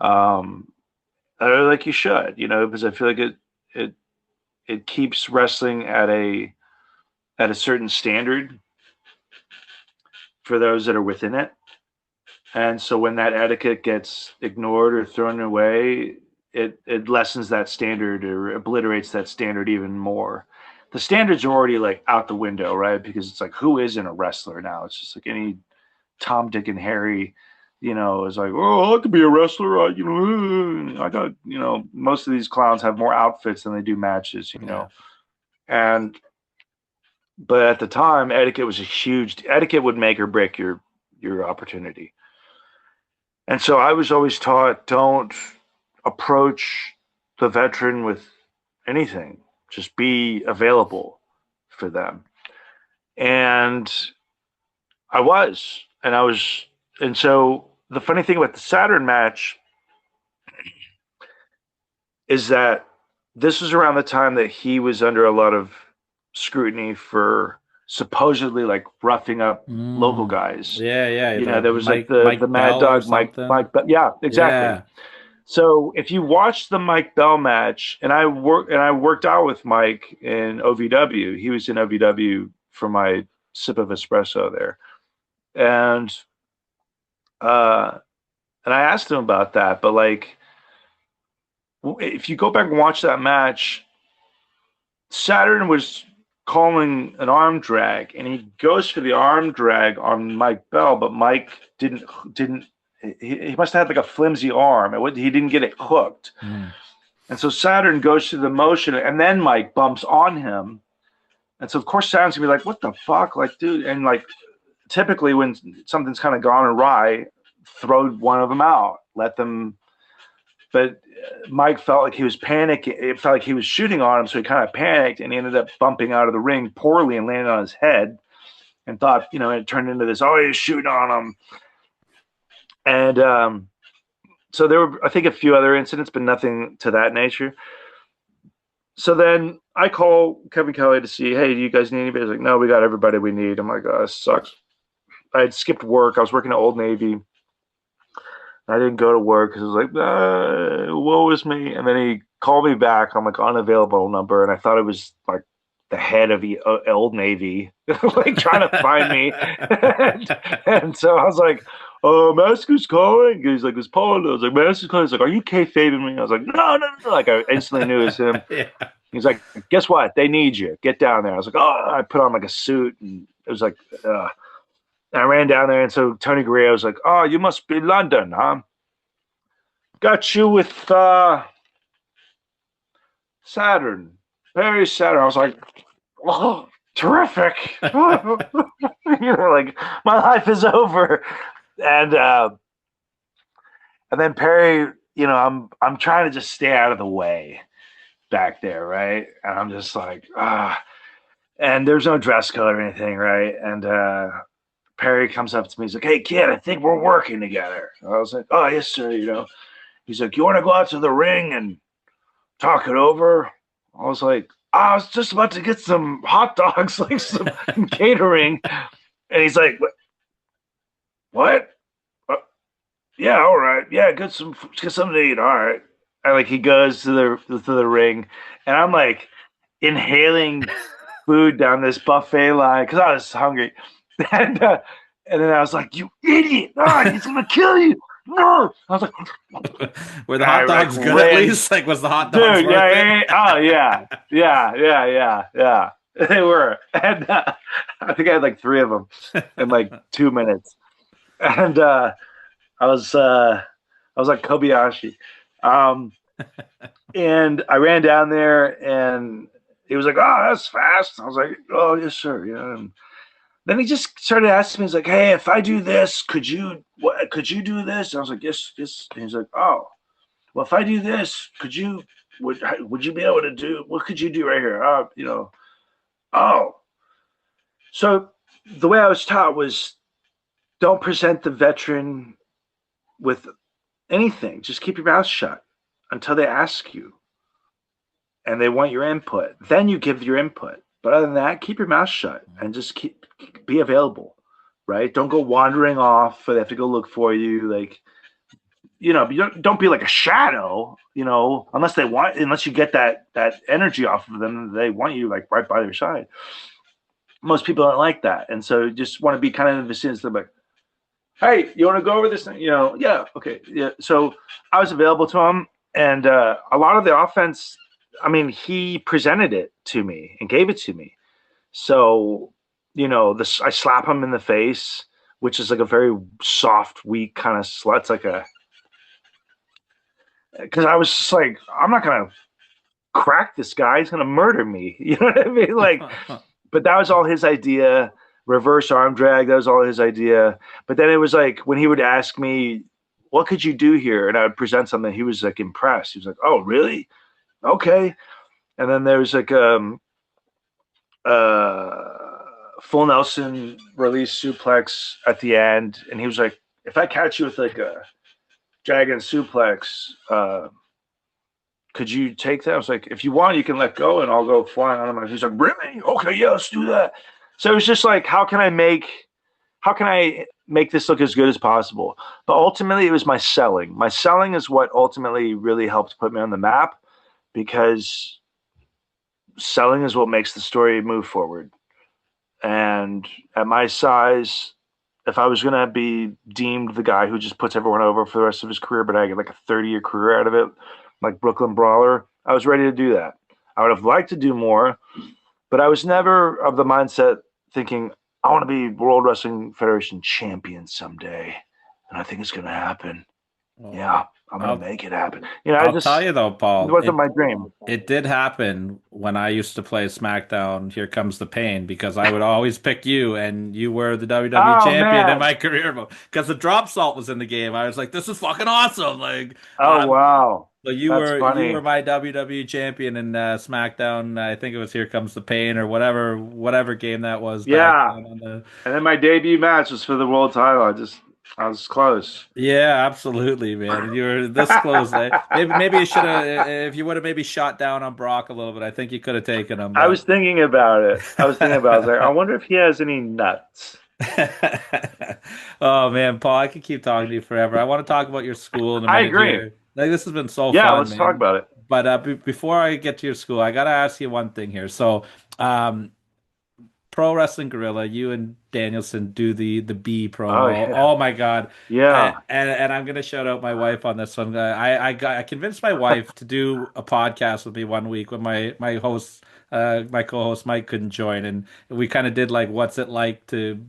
um, or like you should, because I feel like it it keeps wrestling at a certain standard for those that are within it. And so when that etiquette gets ignored or thrown away, it lessens that standard or obliterates that standard even more. The standards are already like out the window, right? Because it's like, who isn't a wrestler now? It's just like any Tom, Dick, and Harry, is like, oh, I could be a wrestler. I got, most of these clowns have more outfits than they do matches, Yeah. And but at the time, etiquette would make or break your opportunity. And so I was always taught, don't approach the veteran with anything. Just be available for them. And I was. And so the funny thing about the Saturn match is that this was around the time that he was under a lot of scrutiny for supposedly like roughing up local Mm. guys. Yeah, yeah. The There was like the Mike Mad Bell or Dog, Mike, something. but yeah, exactly. Yeah. So if you watch the Mike Bell match, and I worked out with Mike in OVW. He was in OVW for my sip of espresso there, and and I asked him about that. But like, if you go back and watch that match, Saturn was calling an arm drag, and he goes for the arm drag on Mike Bell, but Mike didn't. He must have had like a flimsy arm. He didn't get it hooked. And so Saturn goes through the motion, and then Mike bumps on him. And so, of course, Saturn's going to be like, what the fuck? Like, dude. And, like, typically when something's kind of gone awry, throw one of them out. Let them. But Mike felt like he was panicking. It felt like he was shooting on him, so he kind of panicked, and he ended up bumping out of the ring poorly and landed on his head and thought, it turned into this, oh, he's shooting on him. And so there were, I think, a few other incidents, but nothing to that nature. So then I call Kevin Kelly to see, hey, do you guys need anybody? He's like, no, we got everybody we need. I'm like, oh, this sucks. I had skipped work. I was working at Old Navy. I didn't go to work because I was like, woe is me. And then he called me back on like unavailable number, and I thought it was like the head of Old Navy, like trying to find me. and so I was like, Mask is calling. He's like, it's Paul. I was like, Mask is calling. He's like, are you kayfabing me? I was like, no. Like, I instantly knew it was him. Yeah. He's like, guess what? They need you. Get down there. I was like, I put on like a suit, and it was like, and I ran down there, and so Tony Gurria was like, oh, you must be London, huh? Got you with Saturn. Very Saturn. I was like, oh, terrific. Like, my life is over. And then Perry, I'm trying to just stay out of the way back there, right? And I'm just like, and there's no dress code or anything, right? And Perry comes up to me. He's like, hey, kid, I think we're working together. I was like, oh, yes, sir, He's like, you want to go out to the ring and talk it over? I was like, I was just about to get some hot dogs, like some catering. And he's like, what? Yeah, all right. Yeah, get something to eat. All right. And like he goes to the ring, and I'm like inhaling food down this buffet line because I was hungry. And then I was like, you idiot! He's gonna kill you! No! I was like, were the hot dogs good at least? Like, was the hot dogs worth it? Oh yeah. They were, and I think I had like 3 of them in like 2 minutes, and I was like Kobayashi, and I ran down there, and he was like, "Oh, that's fast." I was like, "Oh, yes, sir." Yeah. And then he just started asking me, he's like, hey, if I do this, could you do this? And I was like, yes. And he's like, oh, well, if I do this, would you be able to do, what could you do right here? Oh. So the way I was taught was don't present the veteran with anything. Just keep your mouth shut until they ask you and they want your input. Then you give your input. But other than that, keep your mouth shut and just be available, right? Don't go wandering off, or they have to go look for you. Like, don't be like a shadow, unless you get that energy off of them. They want you like right by their side. Most people aren't like that, and so you just want to be kind of in the vicinity. So like, hey, you want to go over this thing? Yeah, okay, yeah. So I was available to him, and a lot of the offense. I mean, he presented it to me and gave it to me. So, I slap him in the face, which is like a very soft, weak kind of slap. It's like because I was just like, I'm not going to crack this guy. He's going to murder me. You know what I mean? Like, but that was all his idea. Reverse arm drag. That was all his idea. But then it was like, when he would ask me, what could you do here? And I would present something. He was like impressed. He was like, oh, really? Okay. And then there's like full Nelson release suplex at the end, and he was like, if I catch you with like a dragon suplex, could you take that? I was like, if you want, you can let go and I'll go flying on him. And he's like, really? Okay, yeah, let's do that. So it was just like, how can I make this look as good as possible. But ultimately, it was my selling. My selling is what ultimately really helped put me on the map, because selling is what makes the story move forward. And at my size, if I was going to be deemed the guy who just puts everyone over for the rest of his career, but I get like a 30-year career out of it, like Brooklyn Brawler, I was ready to do that. I would have liked to do more, but I was never of the mindset thinking, I want to be World Wrestling Federation champion someday. And I think it's going to happen. Well, Yeah, I'm going to make it happen. I'll tell you though, Paul, it wasn't my dream. It did happen when I used to play SmackDown. Here Comes the Pain, because I would always pick you, and you were the WWE champion in my career mode. Because the drop salt was in the game. I was like, "This is fucking awesome!" Like, wow. So you were my WWE champion in SmackDown. I think it was Here Comes the Pain or whatever game that was. Yeah, and then my debut match was for the world title. I was close. Yeah, absolutely, man. You were this close. Maybe you should have. If you would have maybe shot down on Brock a little bit, I think you could have taken him. But... I was thinking about it. I was like, I wonder if he has any nuts. Oh man, Paul, I could keep talking to you forever. I want to talk about your school in a minute. I agree. Here. Like, this has been so fun. Yeah, let's man. talk about it. But before I get to your school, I gotta ask you one thing here. So, Pro Wrestling Gorilla, you and Danielson do the B promo. Oh my God. Yeah. And I'm gonna shout out my wife on this one. I convinced my wife to do a podcast with me one week when my co-host Mike couldn't join, and we kind of did like, what's it like to,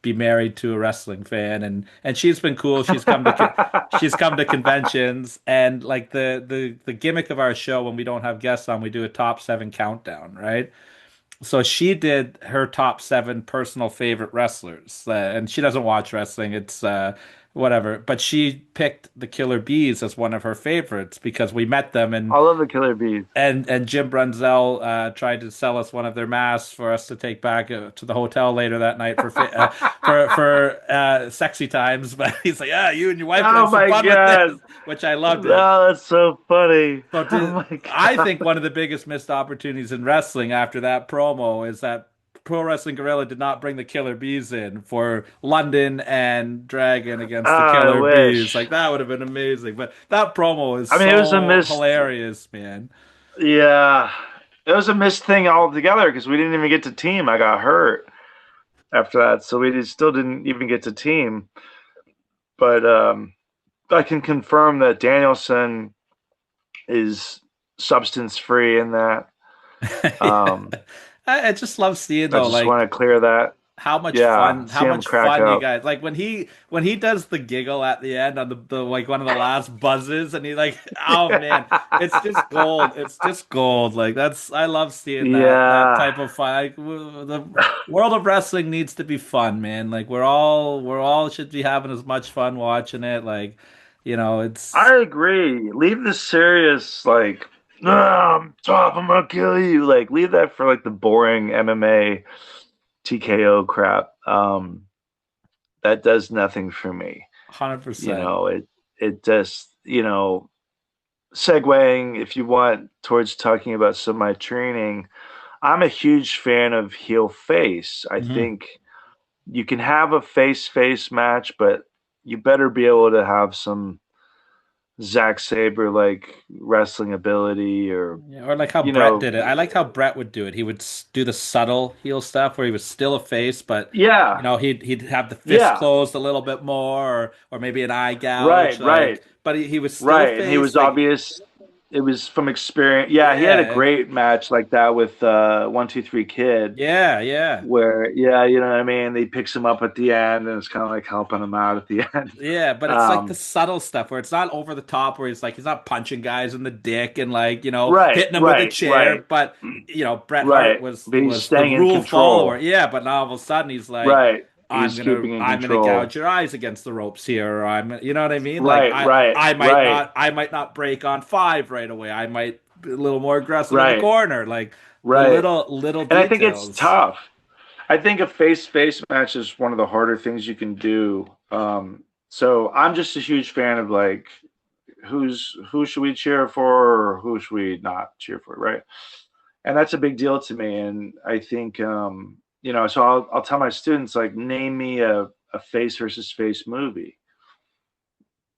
be married to a wrestling fan, and she's been cool. She's come to conventions, and like the gimmick of our show, when we don't have guests on, we do a top 7 countdown, right? So she did her top 7 personal favorite wrestlers, and she doesn't watch wrestling. It's whatever, but she picked the Killer Bees as one of her favorites because we met them, and I love the Killer Bees. And Jim Brunzell tried to sell us one of their masks for us to take back to the hotel later that night for sexy times. But he's like, "Yeah, you and your wife have some fun with this," which I loved. Oh, that's so funny. But I think one of the biggest missed opportunities in wrestling after that promo is that Pro Wrestling Gorilla did not bring the Killer Bees in for London and Dragon against the Killer Bees. Like, that would have been amazing. But that promo is it was hilarious, man. Yeah. It was a missed thing altogether because we didn't even get to team. I got hurt after that, so we still didn't even get to team. But I can confirm that Danielson is substance-free in that. I just love seeing though. I just want to clear that. How much fun you guys like when he does the giggle at the end on the like one of the last buzzes, and he like, oh man, it's just gold. It's just gold. Like, I love seeing that type of fun. Like, the world of wrestling needs to be fun, man. Like, we're all should be having as much fun watching it. Like, it's. I agree. Leave the serious like, I'm tough, I'm gonna kill you. Like, leave that for like the boring MMA TKO crap. That does nothing for me. 100%. It just, segueing, if you want, towards talking about some of my training, I'm a huge fan of heel face. I think you can have a face match, but you better be able to have some Zack Sabre like wrestling ability, or like how Brett did it. I liked how Brett would do it. He would do the subtle heel stuff where he was still a face, but he'd have the fist closed a little bit more, or maybe an eye gouge. Right. But he was still a face, and he was obvious. It was from experience. Yeah, he had a great match like that with 1-2-3 Kid. Yeah. Where you know what I mean? He picks him up at the end, and it's kind of like helping him out at the end. Yeah, but it's like the subtle stuff where it's not over the top, where he's not punching guys in the dick and hitting them with a chair. Right. But Bret Hart was the rule follower. Yeah, but now all of a sudden he's like, I'm gonna gouge your eyes against the ropes here, or you know what I mean? I might not break on 5 right away. I might be a little more aggressive in the corner, little details. And I think it's tough. I think a face match is one of the harder things you can do. So I'm just a huge fan of like, who should we cheer for, or who should we not cheer for, right? And that's a big deal to me. And I think so I'll tell my students, like, name me a a face versus face movie.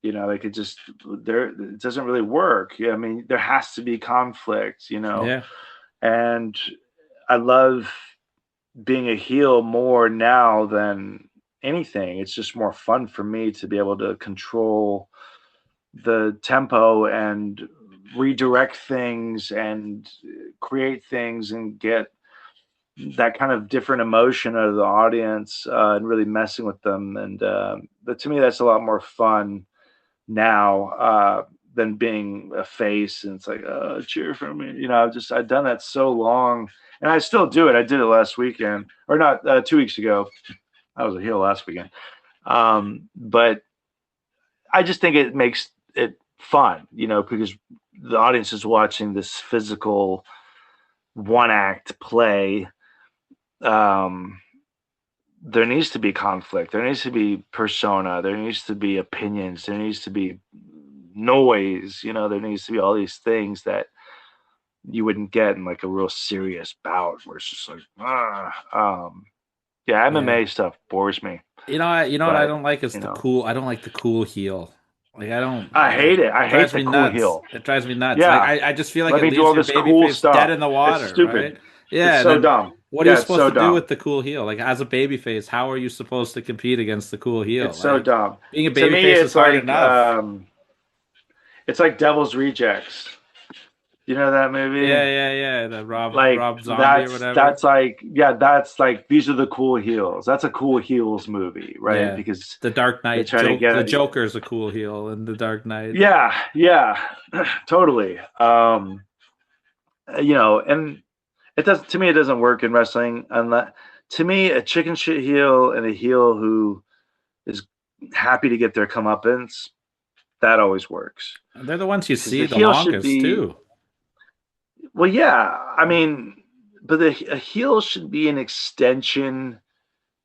You know, they could just it doesn't really work. Yeah, I mean, there has to be conflict, you know. Yeah. And I love being a heel more now than anything. It's just more fun for me to be able to control the tempo and redirect things and create things and get that kind of different emotion out of the audience, and really messing with them. And but to me, that's a lot more fun now than being a face. And it's like, cheer for me. You know, I've done that so long, and I still do it. I did it last weekend, or not, 2 weeks ago. I was a heel last weekend. But I just think it makes it fun, you know, because the audience is watching this physical one act play. There needs to be conflict. There needs to be persona. There needs to be opinions. There needs to be noise. You know, there needs to be all these things that you wouldn't get in like a real serious bout where it's just like, yeah, MMA stuff bores me. You know what I don't like is the cool. I don't like the cool heel. Like I hate it. I hate the cool heel. It drives me nuts. Yeah. Like, I just feel like Let it me leaves do all your this baby cool face stuff. dead in the water. It's stupid. Right? Yeah. It's so dumb. What are you supposed to do dumb. with the cool heel? Like, as a baby face, how are you supposed to compete against the cool heel? It's so dumb. Being a baby face is hard enough. It's like Devil's Rejects. You know that movie? Yeah. The Rob Zombie or whatever. That's like these are the cool heels. That's a cool heels movie, right? Yeah. Because the Dark Knight, the Joker's a cool heel in the Dark Knight. Yeah, totally. You know, and it does, to me, it doesn't work in wrestling unless, to me, a chicken shit heel and a heel who is happy to get their comeuppance, that always works. And they're the ones you see the longest too. Well, yeah, I mean, but a heel should be an extension,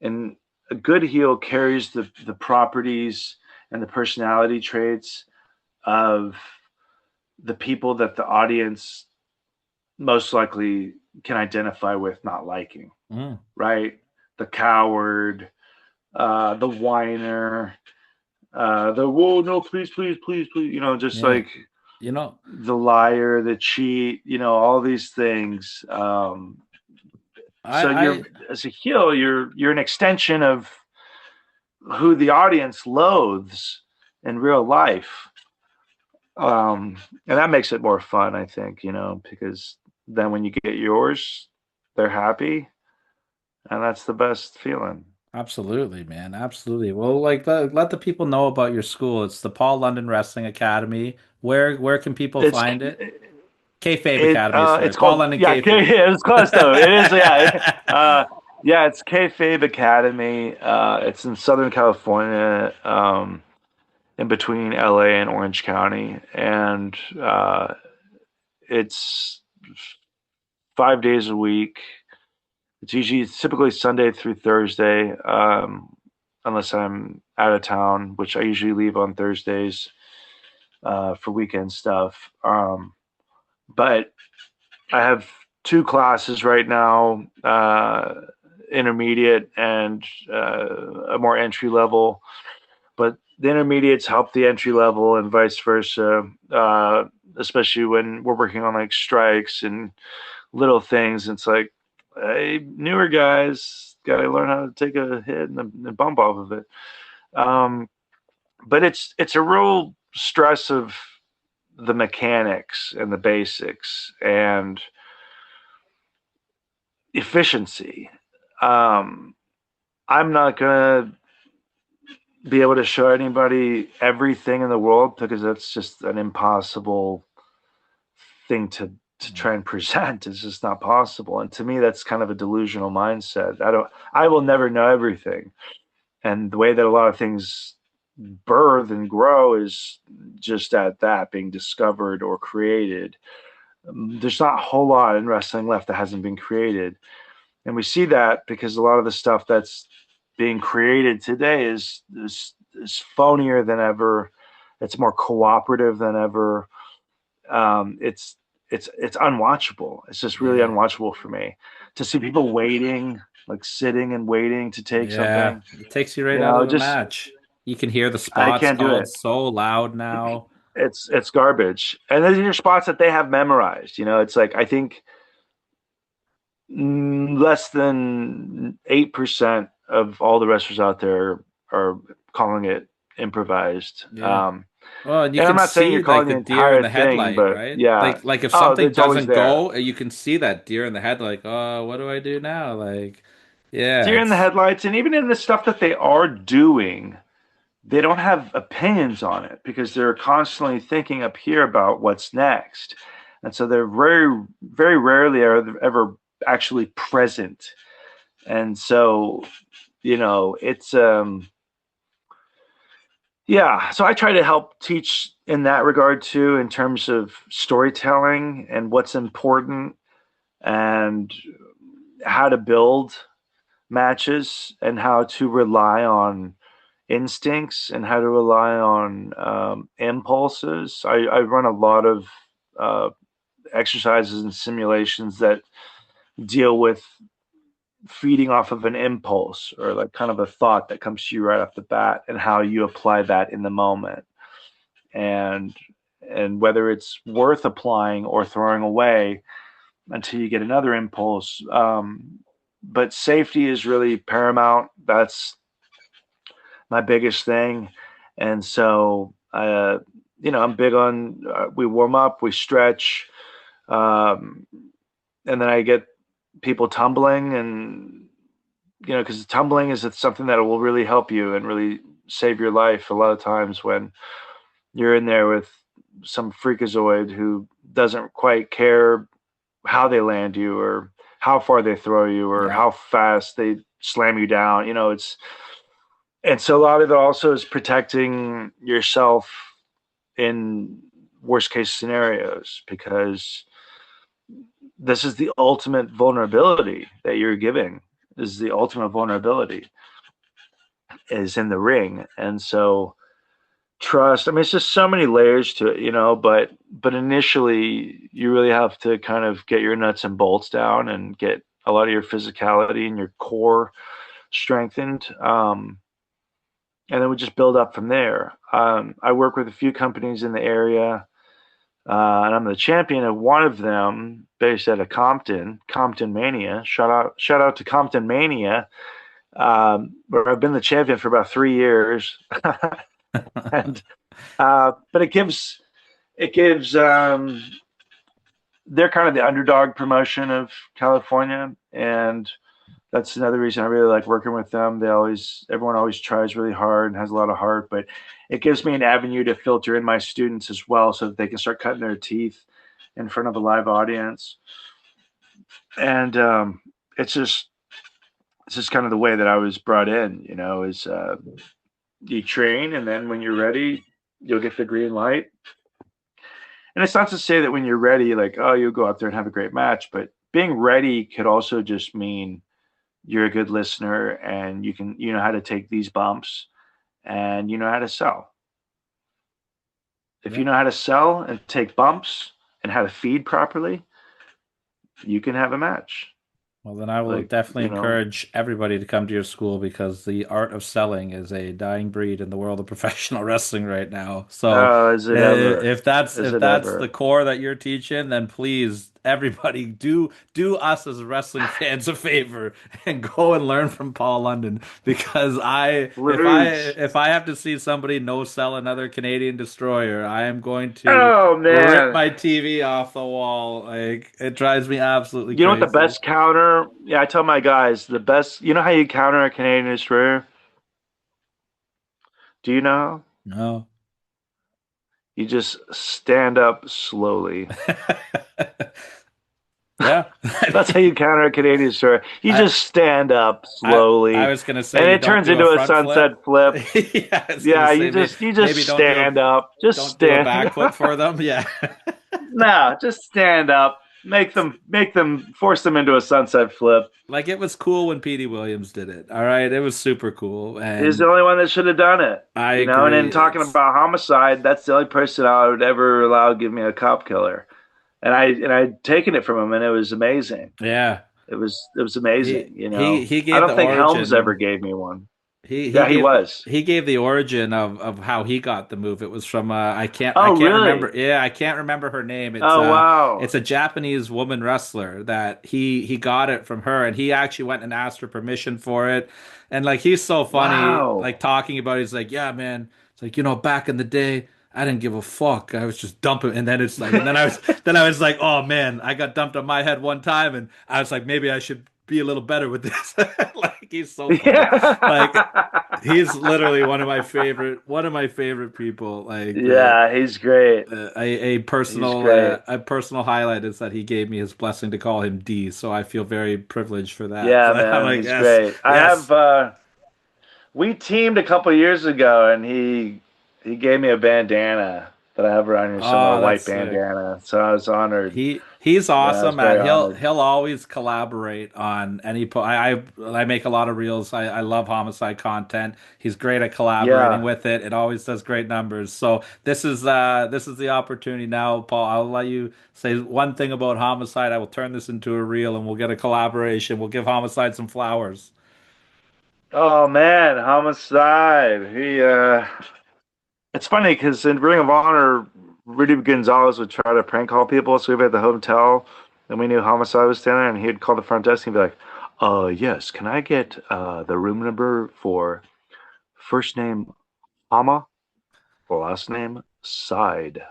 and a good heel carries the properties and the personality traits of the people that the audience most likely can identify with not liking, right? The coward, the whiner, the whoa, no, please, you know, just like, you know, the liar, the cheat, you know, all these things. So as a heel, you're an extension of who the audience loathes in real life. And that makes it more fun, I think, you know, because then when you get yours, they're happy, and that's the best feeling. Absolutely, man. Absolutely. Well, like, let the people know about your school. It's the Paul London Wrestling Academy. Where can people find it? Kayfabe Academy. It's called London Kayfabe. Yeah, it's close though. It is. Yeah. It's Kayfabe Academy. It's in Southern California, in between LA and Orange County, and it's 5 days a week. It's typically Sunday through Thursday, unless I'm out of town, which I usually leave on Thursdays for weekend stuff. But I have 2 classes right now, intermediate and a more entry level. But the intermediates help the entry level and vice versa, especially when we're working on like strikes and little things. It's like, hey, newer guys got to learn how to take a hit and bump off of it. But it's a real stress of the mechanics and the basics and efficiency. I'm not gonna be able to show anybody everything in the world because that's just an impossible thing to try and present. It's just not possible. And to me, that's kind of a delusional mindset. I will never know everything. And the way that a lot of things birth and grow is just at that, being discovered or created. There's not a whole lot in wrestling left that hasn't been created. And we see that because a lot of the stuff that's being created today is phonier than ever. It's more cooperative than ever. It's unwatchable. It's just really unwatchable for me to see people waiting like sitting and waiting to take Yeah, something. it takes you right out of the Just match. You can hear the I spots can't do called it. so loud now. It's garbage. And these are spots that they have memorized. It's like I think less than 8% of all the wrestlers out there are calling it improvised. Yeah. Well, and you And I'm can not saying see you're like calling the the deer in entire the thing, headlight, but right? yeah. Like if Oh, something it's always doesn't there. go, you can see that deer in the head. Like, oh, what do I do now? Like, yeah, Deer in the it's headlights, and even in the stuff that they are doing, they don't have opinions on it because they're constantly thinking up here about what's next. And so they're very, very rarely are ever actually present. And so, it's yeah. So I try to help teach in that regard too, in terms of storytelling and what's important and how to build matches and how to rely on instincts and how to rely on impulses. I run a lot of uh, exercises and simulations that deal with feeding off of an impulse or like kind of a thought that comes to you right off the bat and how you apply that in the moment and whether it's worth applying or throwing away until you get another impulse. But safety is really paramount. That's my biggest thing. And so, I'm big on we warm up, we stretch, um, and then I get people tumbling, and because tumbling is something that will really help you and really save your life a lot of times when you're in there with some freakazoid who doesn't quite care how they land you or how far they throw you or yeah, how fast they slam you down. And so a lot of it also is protecting yourself in worst case scenarios because this is the ultimate vulnerability that you're giving. This is the ultimate vulnerability is in the ring. And so trust, I mean, it's just so many layers to it, but initially you really have to kind of get your nuts and bolts down and get a lot of your physicality and your core strengthened. And then we just build up from there. I work with a few companies in the area, and I'm the champion of one of them, based out of Compton Mania. Shout out to Compton Mania, where I've been the champion for about 3 years, and but it gives they're kind of the underdog promotion of California, and that's another reason I really like working with them. Everyone always tries really hard and has a lot of heart, but it gives me an avenue to filter in my students as well so that they can start cutting their teeth in front of a live audience. And it's just kind of the way that I was brought in, is you train, and then when you're ready, you'll get the green light. And it's not to say that when you're ready, like, oh, you'll go out there and have a great match, but being ready could also just mean you're a good listener and you know how to take these bumps and you know how to sell. If yeah. you know how to sell and take bumps and how to feed properly, you can have a match. Well, then I will Like, definitely encourage everybody to come to your school because the art of selling is a dying breed in the world of professional wrestling right now. So, oh, is it ever? if that's Is if it that's the ever? core that you're teaching, then please, everybody, do us as wrestling fans a favor and go and learn from Paul London because Luge. if I have to see somebody no sell another Canadian destroyer, I am going to Oh rip man. my TV off the wall. Like it drives me absolutely You know what the crazy. best counter? Yeah, I tell my guys the best. You know how you counter a Canadian destroyer? Do you know? No. You just stand up slowly. Yeah. That's how you counter a Canadian destroyer. You I just stand up I slowly, was gonna and say you it don't turns do a into a front flip. sunset flip. Yeah, I was gonna Yeah, say you just maybe stand up. Just don't do a stand. backflip for them. Yeah. No, just stand up. Make them force them into a sunset flip. Like it was cool when Petey Williams did it. All right, it was super cool, He's the and only one that should have done it. I And agree. then talking It's about homicide, that's the only person I would ever allow to give me a cop killer. And I'd taken it from him, and it was amazing. yeah. it was amazing. He I gave don't the think Helms ever origin. gave me one. He Yeah, he gave was. he gave the origin of how he got the move. It was from I Oh, can't remember. really? Yeah, I can't remember her name. Oh, It's wow. a Japanese woman wrestler that he got it from her, and he actually went and asked her permission for it. And like he's so funny, like Wow. talking about it, he's like, yeah, man. It's like, back in the day, I didn't give a fuck. I was just dumping, and then it's like, and then I was like, oh man, I got dumped on my head one time, and I was like, maybe I should be a little better with this. Like he's so funny. Like he's literally one of my favorite people. Like Yeah, he's great. He's great. a personal highlight is that he gave me his blessing to call him D. So I feel very privileged for that. Yeah, So I'm man, like, he's yes, great. I have yes. we teamed a couple years ago, and he gave me a bandana that I have around here somewhere, a Oh, that's white sick. bandana. So I was honored. He's Yeah, I was awesome, man. very He'll honored. he'll always collaborate on any I make a lot of reels. I love homicide content. He's great at collaborating Yeah. with it. It always does great numbers. So this is the opportunity now, Paul. I'll let you say one thing about homicide. I will turn this into a reel and we'll get a collaboration. We'll give homicide some flowers. Oh man, homicide. It's funny because in Ring of Honor, Rudy Gonzalez would try to prank call people. So we'd be at the hotel, and we knew homicide was standing there, and he'd call the front desk and be like, yes, can I get the room number for first name Hama, last name Side.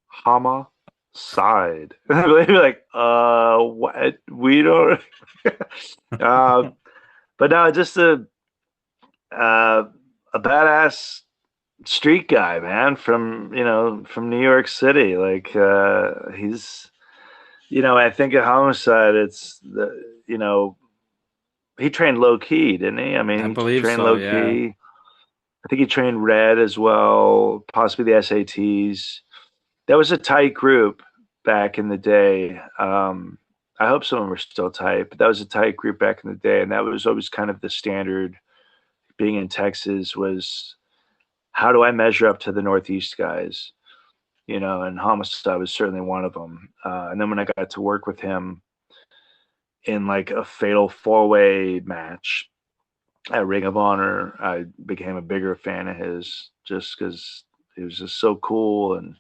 Hama Side. They'd be like, what? We don't. uh, but no, just uh, a badass street guy, man, from New York City. Like he's, I think at Homicide, it's he trained low key, didn't he? I I mean, he believe trained so, low yeah. key. I think he trained Red as well, possibly the SATs. That was a tight group back in the day. I hope some of them are still tight, but that was a tight group back in the day, and that was always kind of the standard. Being in Texas was, how do I measure up to the Northeast guys? And Homicide was certainly one of them. And then when I got to work with him in like a fatal four-way match at Ring of Honor, I became a bigger fan of his just because he was just so cool and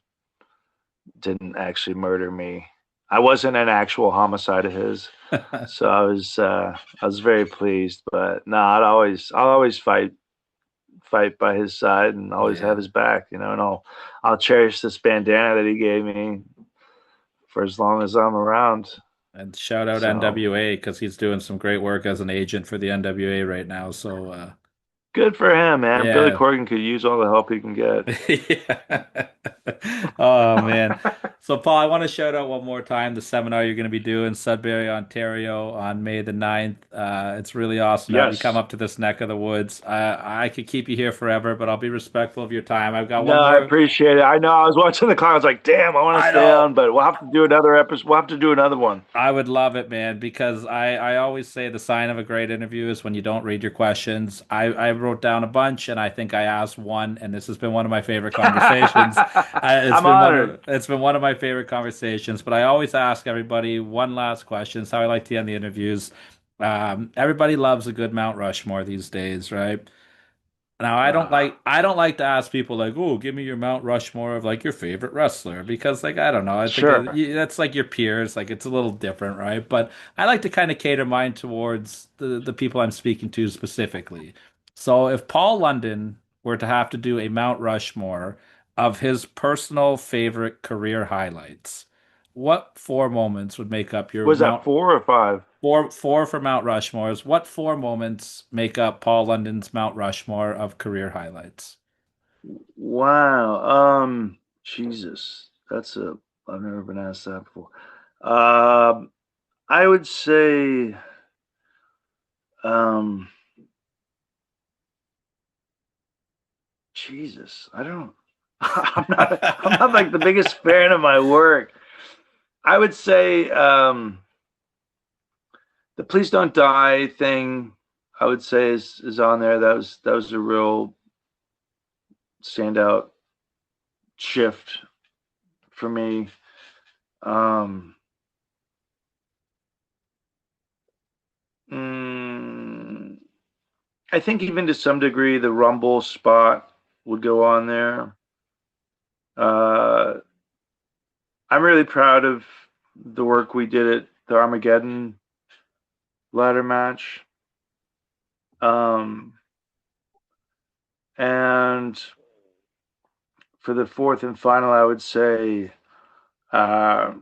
didn't actually murder me. I wasn't an actual homicide of his, so I was very pleased. But no, I'll always fight by his side and always have Yeah. his back, and I'll cherish this bandana that he gave me for as long as I'm around. And shout out So NWA because he's doing some great work as an agent for the NWA right now. So good for him, man. Billy yeah. Corgan could use all the help he can get. Yeah. Oh man. So Paul, I want to shout out one more time the seminar you're going to be doing Sudbury, Ontario on May the 9th. It's really awesome to have you come Yes. up to this neck of the woods. I could keep you here forever, but I'll be respectful of your time. I've got No, one I more. appreciate it. I know I was watching the clock. I was like, damn, I want to I stay know. on, but we'll have to do another episode. We'll have to do another one. I would love it, man, because I always say the sign of a great interview is when you don't read your questions. I wrote down a bunch and I think I asked one, and this has been one of my favorite conversations. I'm honored. It's been one of my favorite conversations, but I always ask everybody one last question. It's how I like to end the interviews. Everybody loves a good Mount Rushmore these days, right? Now, Ah, I don't like to ask people like, "Oh, give me your Mount Rushmore of like your favorite wrestler," because like I don't know, I think sure. that's like your peers, like it's a little different, right? But I like to kind of cater mine towards the people I'm speaking to specifically. So if Paul London were to have to do a Mount Rushmore of his personal favorite career highlights, what four moments would make up your Was that Mount 4 or 5? Four for Mount Rushmores. What four moments make up Paul London's Mount Rushmore of career highlights? Wow. Jesus, I've never been asked that before. Um, I would say, um, Jesus, I don't. I'm not like the biggest fan of my work. I would say, the "Please Don't Die" thing. I would say is on there. That was a real standout shift for me. Um, Mm, I think even to some degree, the Rumble spot would go on there. I'm really proud of the work we did at the Armageddon ladder match. And for the fourth and final, I would say uh,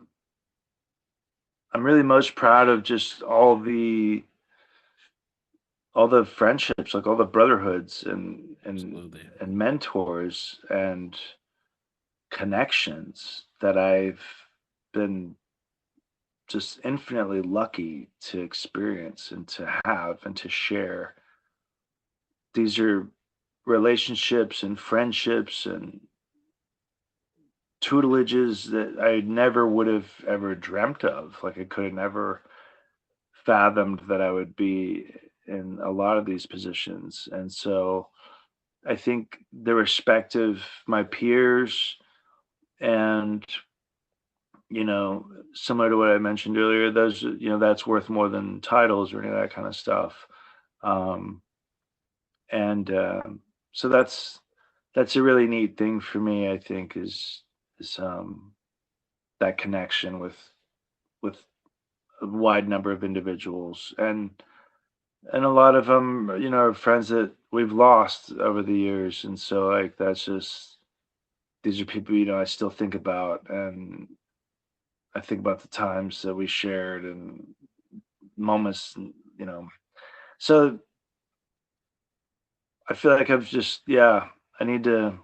I'm really most proud of just all the friendships, like all the brotherhoods and mentors and connections that I've been just infinitely lucky to experience and to have and to share. These are relationships and friendships and tutelages that I never would have ever dreamt of. Like I could have never fathomed that I would be in a lot of these positions. And so I think the respect of my peers and, similar to what I mentioned earlier, those, that's worth more than titles or any of that kind of stuff. Um, and so that's a really neat thing for me, I think, is that connection with a wide number of individuals, and a lot of them, are friends that we've lost over the years, and so like that's just these are people I still think about, and I think about the times that we shared and moments, So I feel like I've just I need to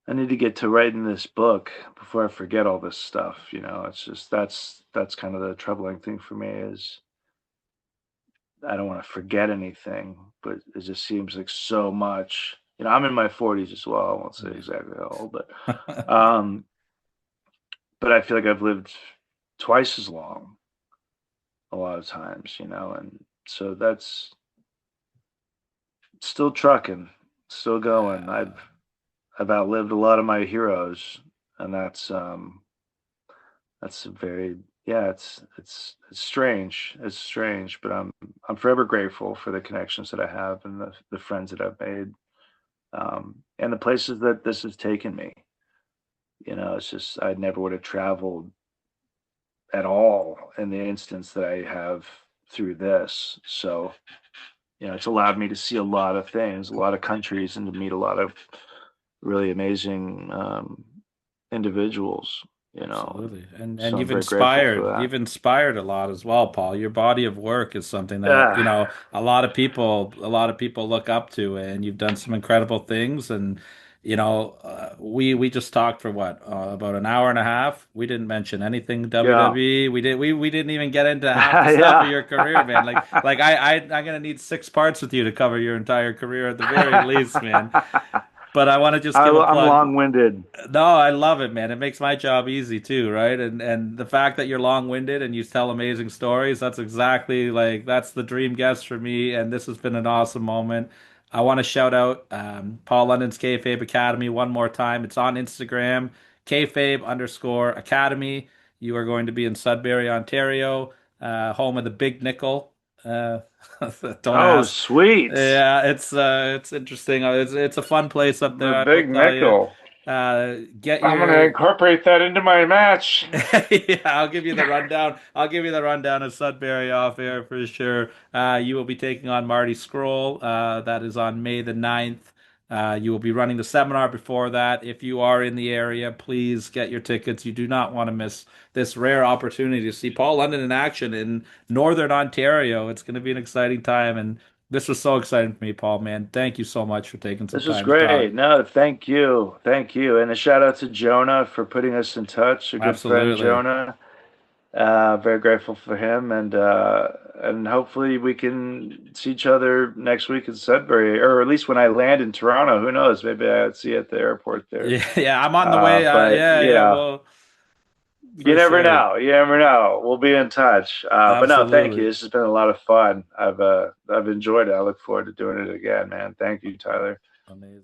I need to get to writing this book before I forget all this stuff. It's just that's kind of the troubling thing for me is I don't want to forget anything, but it just seems like so much. I'm in my 40s as well. I won't say exactly how old, um, but I feel like I've lived twice as long a lot of times, and so that's still trucking, still going. I've outlived a lot of my heroes, and that's a very it's strange. It's strange, but I'm forever grateful for the connections that I have and the friends that I've made, and the places that this has taken me. It's just I never would have traveled at all in the instance that I have through this. So, it's allowed me to see a lot of things, a lot of countries, and to meet a lot of really amazing individuals. Absolutely. And So I'm very grateful for that. you've inspired a lot as well, Paul. Your body of work is something that, Ah, a lot of people look up to, and you've done some incredible things. And we just talked for what, about an hour and a half. We didn't mention anything yeah, WWE. We didn't even get into half the stuff of yeah. your career, man. I'm gonna need 6 parts with you to cover your entire career at the very least, man. But I want to just give a I'm plug. long-winded. No, I love it, man. It makes my job easy too, right? And the fact that you're long-winded and you tell amazing stories, that's exactly that's the dream guest for me. And this has been an awesome moment. I want to shout out Paul London's Kayfabe Academy one more time. It's on Instagram, Kayfabe_Academy. You are going to be in Sudbury, Ontario, home of the Big Nickel. Uh, don't Oh, ask. sweet. Yeah, it's interesting. It's a fun place up The there, I will big tell you. nickel. Get I'm gonna your incorporate that into my match. yeah, I'll give you the rundown. I'll give you the rundown of Sudbury off air for sure. You will be taking on Marty Scroll. That is on May the 9th. You will be running the seminar before that. If you are in the area, please get your tickets. You do not want to miss this rare opportunity to see Paul London in action in Northern Ontario. It's going to be an exciting time, and this was so exciting for me, Paul, man. Thank you so much for taking some This was time to talk. great. No, thank you. Thank you. And a shout out to Jonah for putting us in touch, a good friend, Absolutely. Jonah. Very grateful for him, and hopefully we can see each other next week in Sudbury, or at least when I land in Toronto. Who knows? Maybe I'll see you at the airport there. Yeah, yeah, I'm on the way. But Yeah, well, you for never sure. know. You never know. We'll be in touch. But no, thank you. Absolutely. This has been a lot of fun. I've enjoyed it. I look forward to doing it again, man. Thank you, Tyler. Amazing.